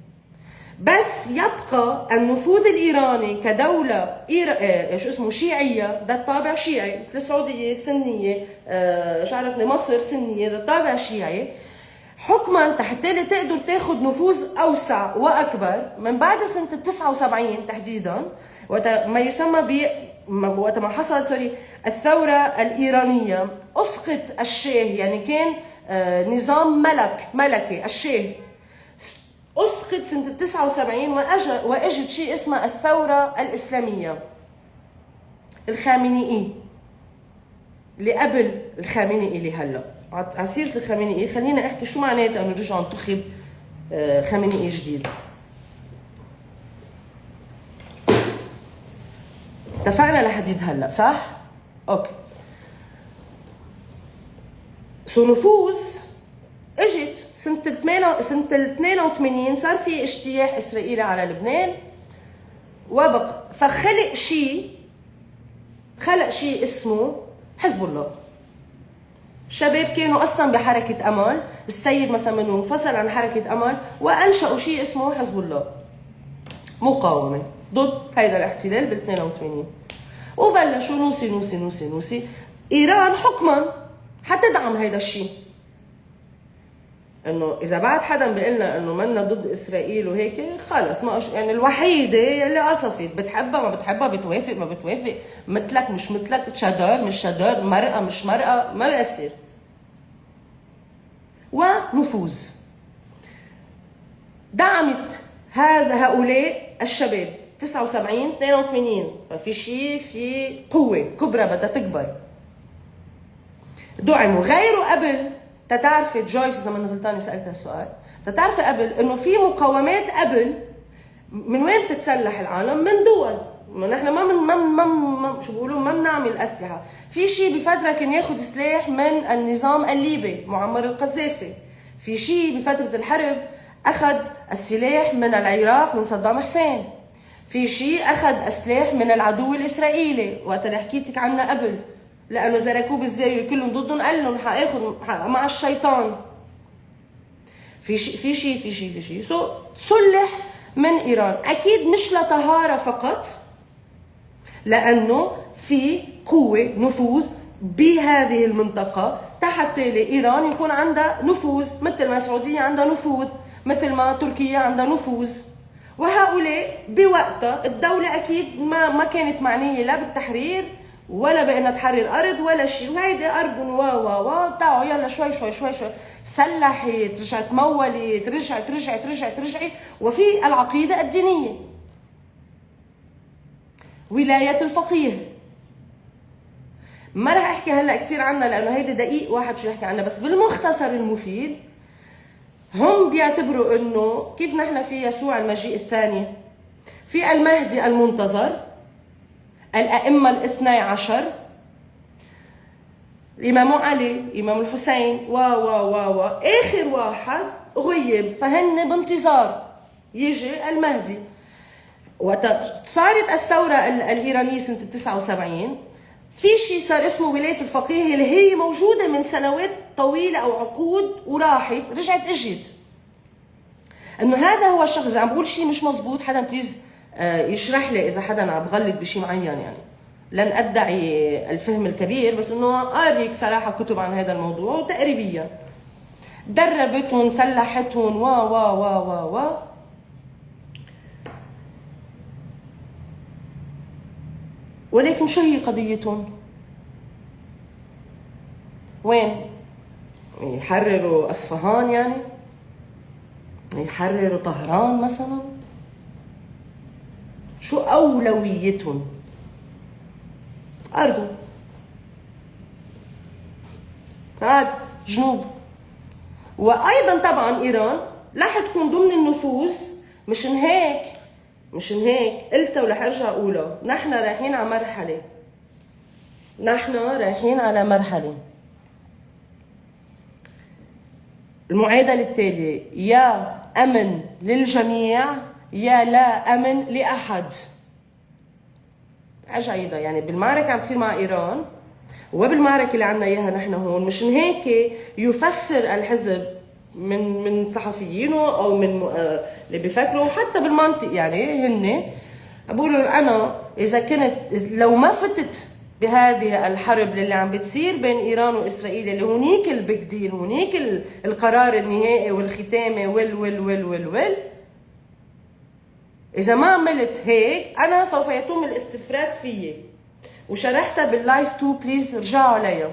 S1: بس يبقى النفوذ الايراني كدوله شو اسمه شيعيه ذات طابع شيعي، مثل السعوديه سنيه، شو عرفني مصر سنيه ذات طابع شيعي، حكما تحتى تقدر تاخذ نفوذ اوسع واكبر من بعد سنه 79 تحديدا، وقت ما يسمى وقت ما حصلت الثوره الايرانيه. اسقط الشاه، يعني كان نظام ملكي الشاه، اسقط سنه 79 واجت شيء اسمه الثوره الاسلاميه. الخامنئي اللي قبل الخامنئي اللي هلا عسيرة الخامنئي، خلينا احكي شو معناتها انه رجع انتخب خامنئي جديد. اتفقنا لحديد هلا صح؟ اوكي. سو نفوذ اجت سنة 82 صار في اجتياح اسرائيلي على لبنان، وبقى فخلق شيء اسمه حزب الله. الشباب كانوا اصلا بحركه امل، السيد مثلا منهم انفصل عن حركه امل وانشأوا شيء اسمه حزب الله، مقاومه ضد هيدا الاحتلال بال 82. وبلشوا نوسي ايران حكما حتدعم هيدا الشيء، انه اذا بعد حدا بيقلنا انه منا ضد اسرائيل وهيك خلص، ما يعني الوحيده اللي قصفت، بتحبها ما بتحبها، بتوافق ما بتوافق، مثلك مش مثلك، شدار مش شدار، مرأة مش مرأة، ما بيأثر. ونفوذ دعمت هؤلاء الشباب 79 82، ففي شيء في قوه كبرى بدها تكبر. دعموا. غيره قبل، تتعرفي جويس اذا ماني غلطانه سالتها السؤال، تتعرفي قبل انه في مقاومات قبل. من وين بتتسلح العالم؟ من دول. ما نحن ما شو بيقولوا، ما بنعمل اسلحه. في شيء بفتره كان ياخذ سلاح من النظام الليبي معمر القذافي، في شيء بفتره الحرب اخذ السلاح من العراق من صدام حسين، في شيء اخذ اسلاح من العدو الاسرائيلي وقت اللي حكيتك عنها قبل، لانه زركوه بالزاويه كلهم ضدهم، قال لهم حاخذ مع الشيطان. في شيء تسلح من ايران، اكيد مش لطهاره فقط، لانه في قوه نفوذ بهذه المنطقه تحت ايران يكون عندها نفوذ، مثل ما السعوديه عندها نفوذ، مثل ما تركيا عندها نفوذ. وهؤلاء بوقتها الدوله اكيد ما كانت معنيه لا بالتحرير ولا بانها تحرر ارض ولا شيء، وهيدي ارضهم تعوا يلا شوي شوي شوي شوي، سلحت، رجعت مولت، رجعت. وفي العقيده الدينيه، ولايه الفقيه. ما رح احكي هلا كثير عنها لانه هيدي دقيق واحد شو يحكي عنها، بس بالمختصر المفيد هم بيعتبروا انه كيف نحن في يسوع المجيء الثاني، في المهدي المنتظر، الأئمة الاثني عشر، الإمام علي، الإمام الحسين آخر واحد غيب، فهن بانتظار يجي المهدي. صارت الثورة الإيرانية سنة 79، في شيء صار اسمه ولاية الفقيه اللي هي موجودة من سنوات طويلة أو عقود وراحت، رجعت اجت. إنه هذا هو الشخص. إذا عم بقول شيء مش مزبوط حدا بليز يشرح لي اذا حدا عم بغلط بشيء معين، يعني لن ادعي الفهم الكبير، بس انه قاري صراحه كتب عن هذا الموضوع وتقريبيا دربتهم، سلحتهم و ولكن شو هي قضيتهم؟ وين؟ يحرروا اصفهان؟ يعني يحرروا طهران مثلا؟ شو أولويتهم؟ أرضهم، هذا جنوب. وأيضا طبعا إيران رح تكون ضمن النفوذ. مشان هيك قلتها ورح أرجع أقولها، نحن رايحين على مرحلة. المعادلة التالية: يا أمن للجميع يا لا أمن لأحد. عيدة يعني بالمعركة عم تصير مع إيران وبالمعركة اللي عنا إياها نحن هون. مشان هيك يفسر الحزب من صحفيينه أو من اللي بيفكروا حتى بالمنطق، يعني هن بقولوا أنا إذا كنت لو ما فتت بهذه الحرب اللي عم بتصير بين إيران وإسرائيل، اللي هونيك البيج ديل، هونيك القرار النهائي والختامي وال إذا ما عملت هيك أنا سوف يتم الاستفراد فيي، وشرحتها باللايف 2، بليز رجعوا عليها.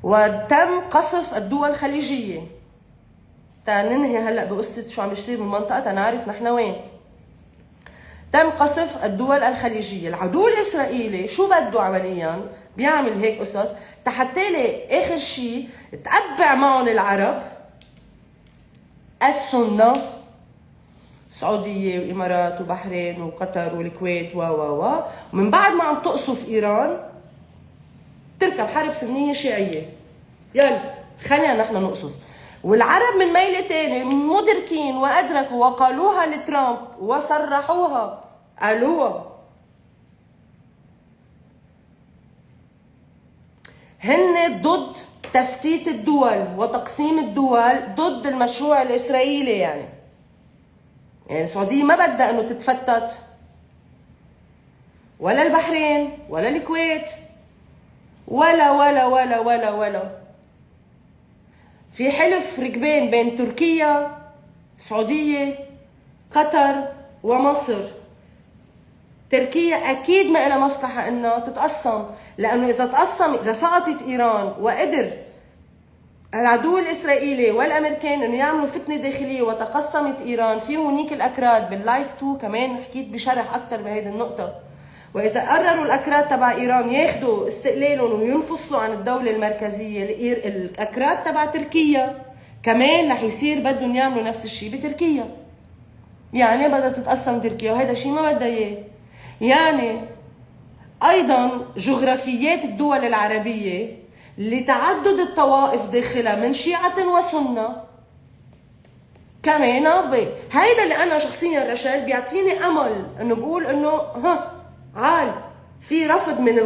S1: وتم قصف الدول الخليجية. ننهي هلا بقصة شو عم يصير بالمنطقة تنعرف نحن وين. تم قصف الدول الخليجية. العدو الإسرائيلي شو بده عمليا؟ بيعمل هيك قصص حتى لي آخر شيء تقبع معهم العرب السنة، السعودية والإمارات وبحرين وقطر والكويت ومن بعد ما عم تقصف إيران تركب حرب سنية شيعية. يلا خلينا نحن نقصف. والعرب من ميلة تاني مدركين وأدركوا وقالوها لترامب وصرحوها، قالوها هن ضد تفتيت الدول وتقسيم الدول، ضد المشروع الإسرائيلي. يعني السعودية ما بدها انه تتفتت، ولا البحرين ولا الكويت ولا ولا ولا ولا ولا. في حلف ركبين بين تركيا، السعودية، قطر ومصر. تركيا اكيد ما لها مصلحة انها تتقسم، لانه اذا سقطت ايران وقدر العدو الاسرائيلي والامريكان انه يعملوا فتنه داخليه وتقسمت ايران، في هونيك الاكراد باللايف 2 كمان حكيت بشرح اكثر بهيدي النقطه، واذا قرروا الاكراد تبع ايران ياخذوا استقلالهم وينفصلوا عن الدوله المركزيه، الاكراد تبع تركيا كمان رح يصير بدهم يعملوا نفس الشيء بتركيا. يعني بدها تتقسم تركيا، وهذا الشيء ما بدها اياه. يعني ايضا جغرافيات الدول العربيه لتعدد الطوائف داخلها من شيعة وسنة كمان هيدا اللي انا شخصيا رشال بيعطيني امل، انه بقول انه عال في رفض من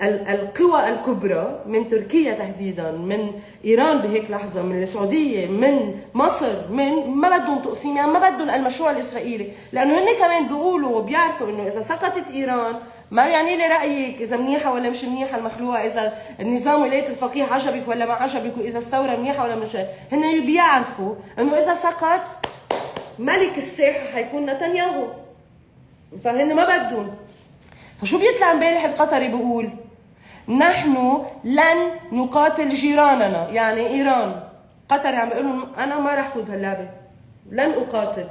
S1: القوى الكبرى، من تركيا تحديدا، من ايران بهيك لحظه، من السعوديه، من مصر، من ما بدهم تقسيم، يعني ما بدهم المشروع الاسرائيلي، لانه هن كمان بيقولوا وبيعرفوا انه اذا سقطت ايران ما يعني لي رايك اذا منيحه ولا مش منيحه المخلوقه، اذا النظام ولايه الفقيه عجبك ولا ما عجبك، واذا الثوره منيحه ولا مش. هن بيعرفوا انه اذا سقط ملك الساحه حيكون نتنياهو، فهن ما بدهم. فشو بيطلع امبارح القطري بيقول؟ نحن لن نقاتل جيراننا، يعني ايران. قطر عم بيقول لهم انا ما رح فوت بهاللعبه، لن اقاتل.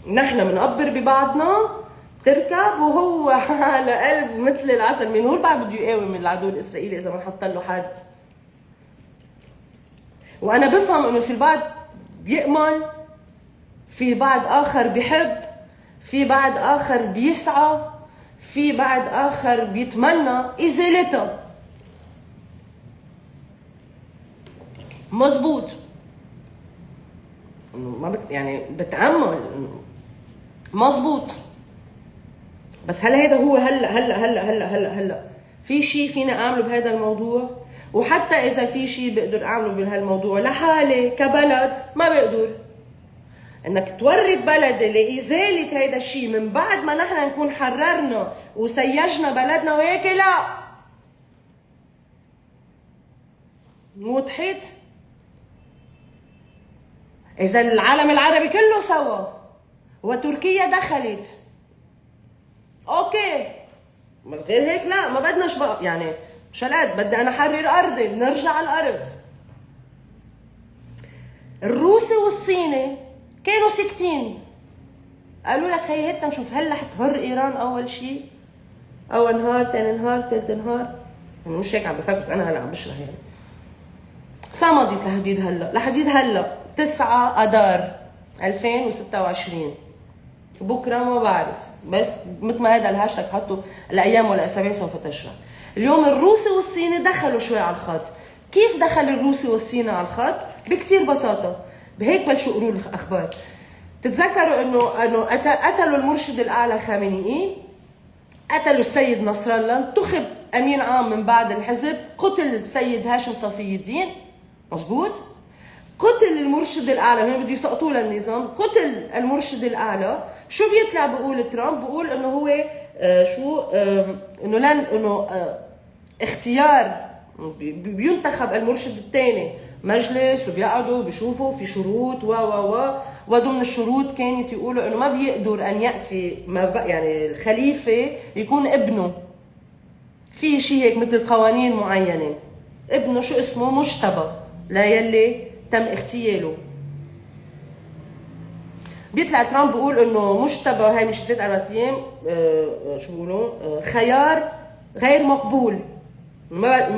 S1: نحن بنقبر ببعضنا، بتركب وهو على قلب مثل العسل. مين هو اللي بعد بده يقاوم العدو الاسرائيلي اذا ما نحط له حد؟ وانا بفهم انه في البعض بيأمل، في بعض اخر بيحب، في بعض اخر بيسعى، في بعض اخر بيتمنى ازالتها. مزبوط، ما يعني بتأمل مزبوط، بس هل هيدا هو هلا في شيء فينا اعمله بهذا الموضوع؟ وحتى اذا في شيء بقدر اعمله بهالموضوع لحالي كبلد ما بقدر. انك تورد بلد لازاله هيدا الشيء من بعد ما نحن نكون حررنا وسيجنا بلدنا وهيك، لا. وضحت؟ اذا العالم العربي كله سوا وتركيا دخلت، اوكي، بس غير هيك لا، ما بدناش بقى يعني شلات، بدي انا احرر ارضي، بنرجع على الارض. الروسي والصيني كانوا ساكتين، قالوا لك هي هيك نشوف هل رح تهر ايران اول شيء، اول نهار، ثاني نهار، ثالث نهار، يعني مش هيك عم بفكر، بس انا هلا عم بشرح. يعني صمدت لحديد هلا 9 اذار 2026. بكره ما بعرف، بس مثل ما هذا الهاشتاج حطوا الايام والاسابيع سوف تشرح. اليوم الروسي والصيني دخلوا شوي على الخط. كيف دخل الروسي والصيني على الخط؟ بكتير بساطه، بهيك بلشوا يقولوا الاخبار. تتذكروا انه قتلوا المرشد الاعلى خامنئي، قتلوا السيد نصر الله، انتخب امين عام من بعد الحزب، قتل السيد هاشم صفي الدين، مزبوط؟ قتل المرشد الاعلى، هن بده يسقطوا للنظام، قتل المرشد الاعلى. شو بيطلع بيقول ترامب؟ بيقول انه هو انه اختيار، بينتخب المرشد الثاني مجلس وبيقعدوا بيشوفوا في شروط وضمن الشروط كانت يقولوا انه ما بيقدر ان ياتي يعني الخليفه يكون ابنه، في شيء هيك مثل قوانين معينه، ابنه شو اسمه مجتبى لا يلي تم اغتياله. بيطلع ترامب بيقول انه مجتبى هاي مش 3 4 ايام شو بيقولوا خيار غير مقبول،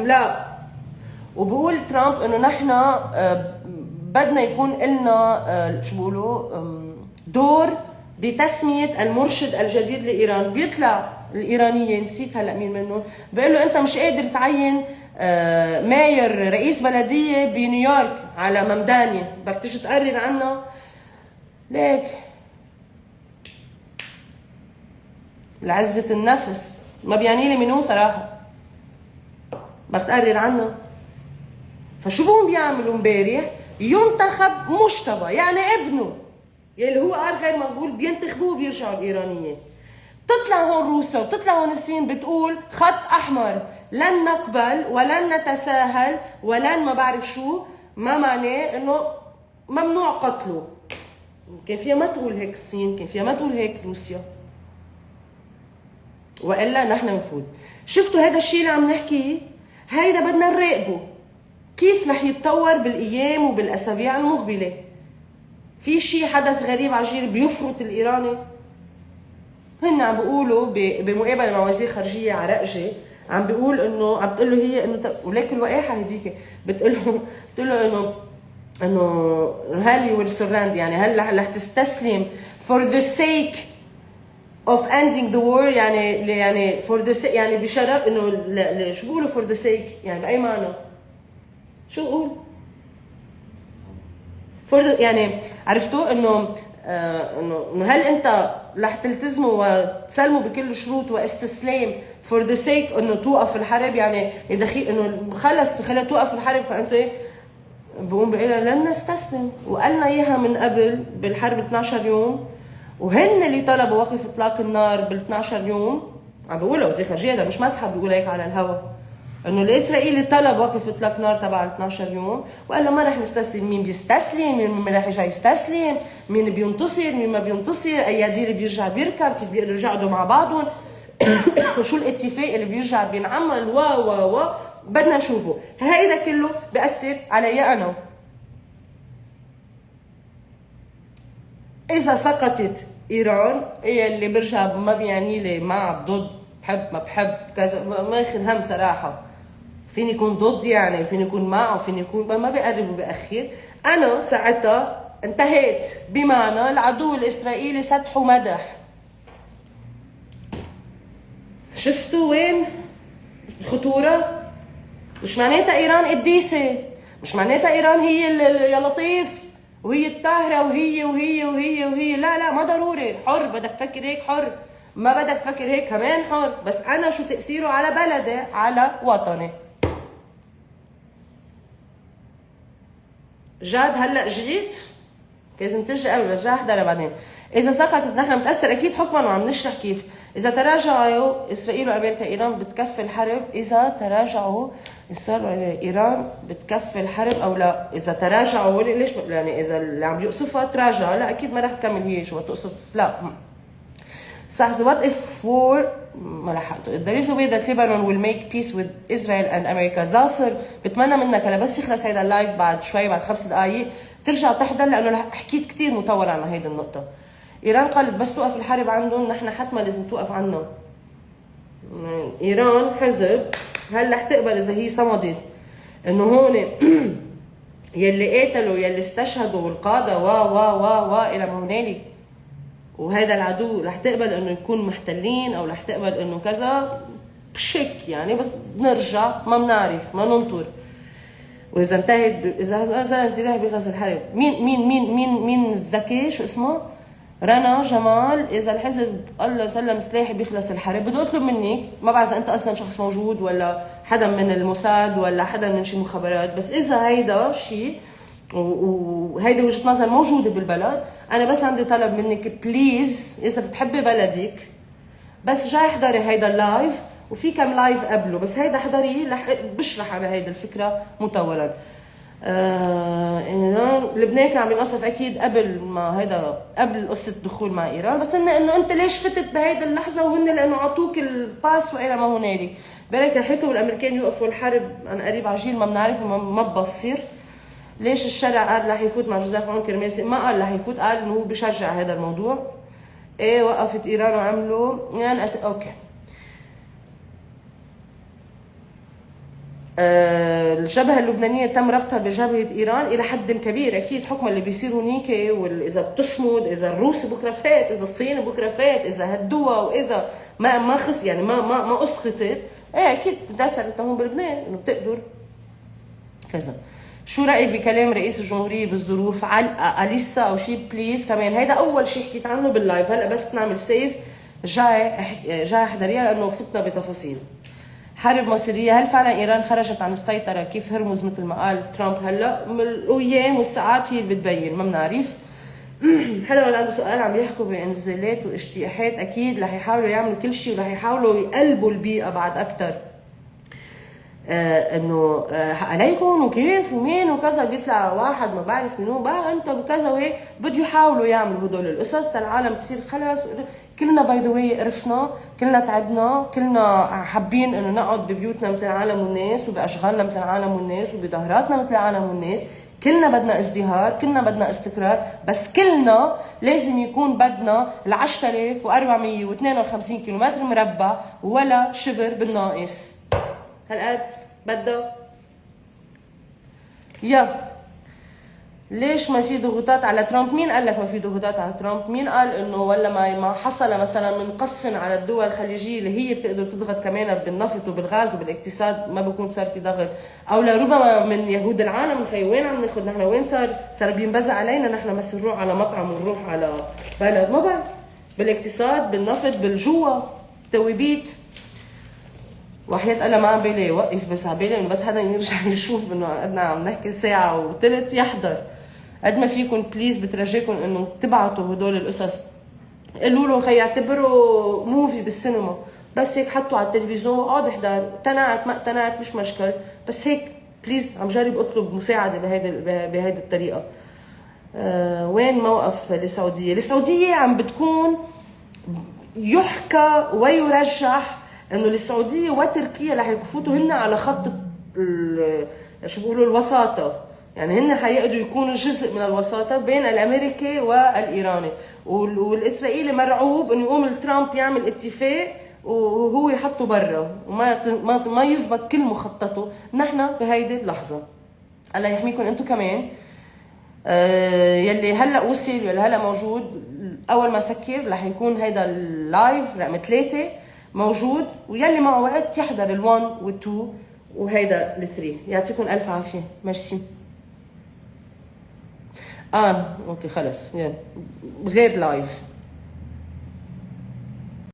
S1: لا. وبقول ترامب انه نحن بدنا يكون لنا شو بيقولوا دور بتسميه المرشد الجديد لايران. بيطلع الايرانيه، نسيت هلا مين منهم، بيقول له انت مش قادر تعين ماير رئيس بلديه بنيويورك على ممداني، بدك تيجي تقرر عنها ليك لعزه النفس، ما بيعني لي منو صراحه، بدك تقرر عنها. فشو بهم بيعملوا امبارح؟ ينتخب مجتبى، يعني ابنه يلي هو قال غير مقبول، بينتخبوه وبيرجعوا الايرانيين. تطلع هون روسيا وتطلع هون الصين بتقول خط احمر، لن نقبل ولن نتساهل ولن ما بعرف شو، ما معناه انه ممنوع قتله. كان فيها ما تقول هيك الصين، كان فيها ما تقول هيك روسيا، والا نحن بنفوت. شفتوا هذا الشيء اللي عم نحكيه؟ هيدا بدنا نراقبه كيف رح يتطور بالايام وبالاسابيع المقبله. في شيء حدث غريب عجيب بيفرط الايراني، هن عم بيقولوا بمقابله مع وزير خارجيه عرقجي، عم بيقول انه عم بتقول له هي انه ولكن الوقاحه هديك بتقول له انه هل يو ويل سرندر، يعني هل رح تستسلم for the sake of ending the war، يعني for the sake، يعني بشرف انه شو بيقولوا for the sake يعني باي معنى؟ شو بقول؟ for the يعني عرفتوا انه هل انت رح تلتزموا وتسلموا بكل شروط واستسلام for the sake انه توقف الحرب، يعني انه خلى توقف الحرب، فانتوا ايه بقوم بقول لن نستسلم، وقالنا اياها من قبل بالحرب 12 يوم، وهن اللي طلبوا وقف اطلاق النار بال 12 يوم. عم بقولها وزير خارجيه، ده مش مسحب بيقول هيك على الهوا، انه الاسرائيلي طلب وقف اطلاق نار تبع 12 يوم وقال له ما رح نستسلم. مين بيستسلم؟ مين ما رح يرجع يستسلم؟ مين بينتصر؟ مين ما بينتصر؟ ايادير بيرجع بيركب؟ كيف بيقدروا يرجعوا مع بعضهم؟ وشو الاتفاق اللي بيرجع بينعمل و بدنا نشوفه. هيدا كله بيأثر علي انا. اذا سقطت ايران هي اللي برجع ما بيعني لي مع ضد، بحب ما بحب كذا، ما ياخذ هم صراحه. فيني يكون ضد، يعني فيني يكون معه، فيني يكون ما بيقرب وبأخر. انا ساعتها انتهيت، بمعنى العدو الاسرائيلي سدح ومدح. شفتوا وين الخطوره؟ مش معناتها ايران قديسه، مش معناتها ايران هي يا لطيف وهي الطاهره وهي لا ما ضروري. حر، بدك تفكر هيك حر، ما بدك تفكر هيك كمان حر، بس انا شو تاثيره على بلدي، على وطني. جاد هلا جيت لازم تجي قبل، بس جاي احضرها بعدين. اذا سقطت نحن متاثر اكيد حكما، وعم نشرح كيف. اذا تراجعوا اسرائيل وامريكا ايران بتكفي الحرب. اذا تراجعوا اسرائيل ايران بتكفي الحرب او لا؟ اذا تراجعوا ليش؟ يعني اذا اللي عم يقصفها تراجع، لا اكيد ما رح تكمل هي شو تقصف، لا صح. what if war ما لحقته. there is a way that Lebanon will make peace with Israel and America. ظافر بتمنى منك هلا بس يخلص هيدا اللايف بعد شوي، بعد 5 دقائق ترجع تحضر، لانه حكيت كتير مطول عن هيدي النقطة. ايران قالت بس توقف الحرب عندهم، نحن حتما لازم توقف عنا. ايران حزب، هل رح تقبل اذا هي صمدت انه هون يلي قاتلوا يلي استشهدوا والقادة و الى ما هنالك، وهذا العدو رح تقبل انه يكون محتلين، او رح تقبل انه كذا بشك يعني؟ بس بنرجع ما بنعرف، ما ننطر. واذا انتهت اذا السلاح بيخلص الحرب. مين الذكي شو اسمه؟ رنا جمال. اذا الحزب الله سلم سلاحي بيخلص الحرب، بدي اطلب منك، ما بعرف اذا انت اصلا شخص موجود ولا حدا من الموساد ولا حدا من شي مخابرات، بس اذا هيدا شيء وهيدي وجهة نظر موجودة بالبلد، أنا بس عندي طلب منك بليز، إذا بتحبي بلدك بس جاي احضري هيدا اللايف، وفي كم لايف قبله، بس هيدا احضري بشرح على هيدا الفكرة مطولا. لبنان كان عم ينقصف أكيد قبل ما هيدا، قبل قصة الدخول مع إيران، بس إنه أنت ليش فتت بهيدا اللحظة وهن لأنه عطوك الباس وإلى ما هنالك. بالك رح يطلبوا الأمريكان يوقفوا الحرب عن قريب عجيل، ما بنعرف ما ببصر. ليش الشرع قال رح يفوت مع جوزيف عون كرمال؟ ما قال رح يفوت، قال انه هو بشجع هذا الموضوع. ايه وقفت ايران وعملوا يعني اوكي. الجبهة اللبنانية تم ربطها بجبهة ايران الى حد كبير، اكيد حكم اللي بيصير هنيك، واذا بتصمد، اذا الروس بكره فات، اذا الصين بكره فات، اذا هدوها، واذا ما خص يعني ما اسقطت، ايه اكيد تتاثر هون بلبنان انه بتقدر كذا. شو رايك بكلام رئيس الجمهوريه بالظروف علقه لسه او شيء بليز كمان؟ هيدا اول شيء حكيت عنه باللايف، هلا بس نعمل سيف جاي احضريها لانه فتنا بتفاصيل. حرب مصيريه، هل فعلا ايران خرجت عن السيطره كيف هرمز مثل ما قال ترامب؟ هلا الايام والساعات هي اللي بتبين، ما بنعرف. حدا اللي عنده سؤال، عم يحكوا بانزالات واجتياحات، اكيد رح يحاولوا يعملوا كل شيء ورح يحاولوا يقلبوا البيئه بعد اكثر. انه عليكم وكيف ومين وكذا، بيطلع واحد ما بعرف منو بقى انت وكذا وهيك، بده يحاولوا يعملوا هدول القصص العالم تصير خلص. كلنا باي ذا واي قرفنا، كلنا تعبنا، كلنا حابين انه نقعد ببيوتنا مثل العالم والناس، وباشغالنا مثل العالم والناس، وبظهراتنا مثل العالم والناس. كلنا بدنا ازدهار، كلنا بدنا استقرار، بس كلنا لازم يكون بدنا ال 10452 كيلومتر مربع ولا شبر بالناقص. هالقد بدها يا ليش ما في ضغوطات على ترامب؟ مين قال لك ما في ضغوطات على ترامب؟ مين قال انه ولا ما حصل مثلا من قصف على الدول الخليجيه اللي هي بتقدر تضغط كمان بالنفط وبالغاز وبالاقتصاد، ما بكون صار في ضغط؟ او لربما من يهود العالم، خي وين عم ناخذ نحن؟ وين صار بينبزع علينا نحن بس نروح على مطعم ونروح على بلد؟ ما بعرف، بالاقتصاد، بالنفط، بالجوا، تويبيت. وحياة الله ما عم بالي وقف، بس عبالي انه بس حدا يرجع يشوف انه قدنا عم نحكي ساعة وثلث يحضر. قد ما فيكم بليز بترجيكم انه تبعتوا هدول القصص، قولوا له خي اعتبروا موفي بالسينما، بس هيك حطوا على التلفزيون اقعد احضر، اقتنعت ما اقتنعت مش مشكل، بس هيك بليز عم جرب اطلب مساعدة بهيدي الطريقة. وين موقف السعودية؟ السعودية عم بتكون يحكى ويرجح انه السعوديه وتركيا رح يفوتوا هن على خط شو بيقولوا الوساطه، يعني هن حيقدروا يكونوا جزء من الوساطه بين الامريكي والايراني، والاسرائيلي مرعوب انه يقوم ترامب يعمل اتفاق وهو يحطه برا وما يزبط كل مخططه. نحن بهيدي اللحظه الله يحميكم انتم كمان. يلي هلا وصل يلي هلا موجود، اول ما سكر رح يكون هيدا اللايف رقم 3 موجود، ويلي معه وقت يحضر ال1 وال2 وهيدا ال3. يعطيكم الف عافيه، ميرسي. اوكي خلص، يلا غير لايف.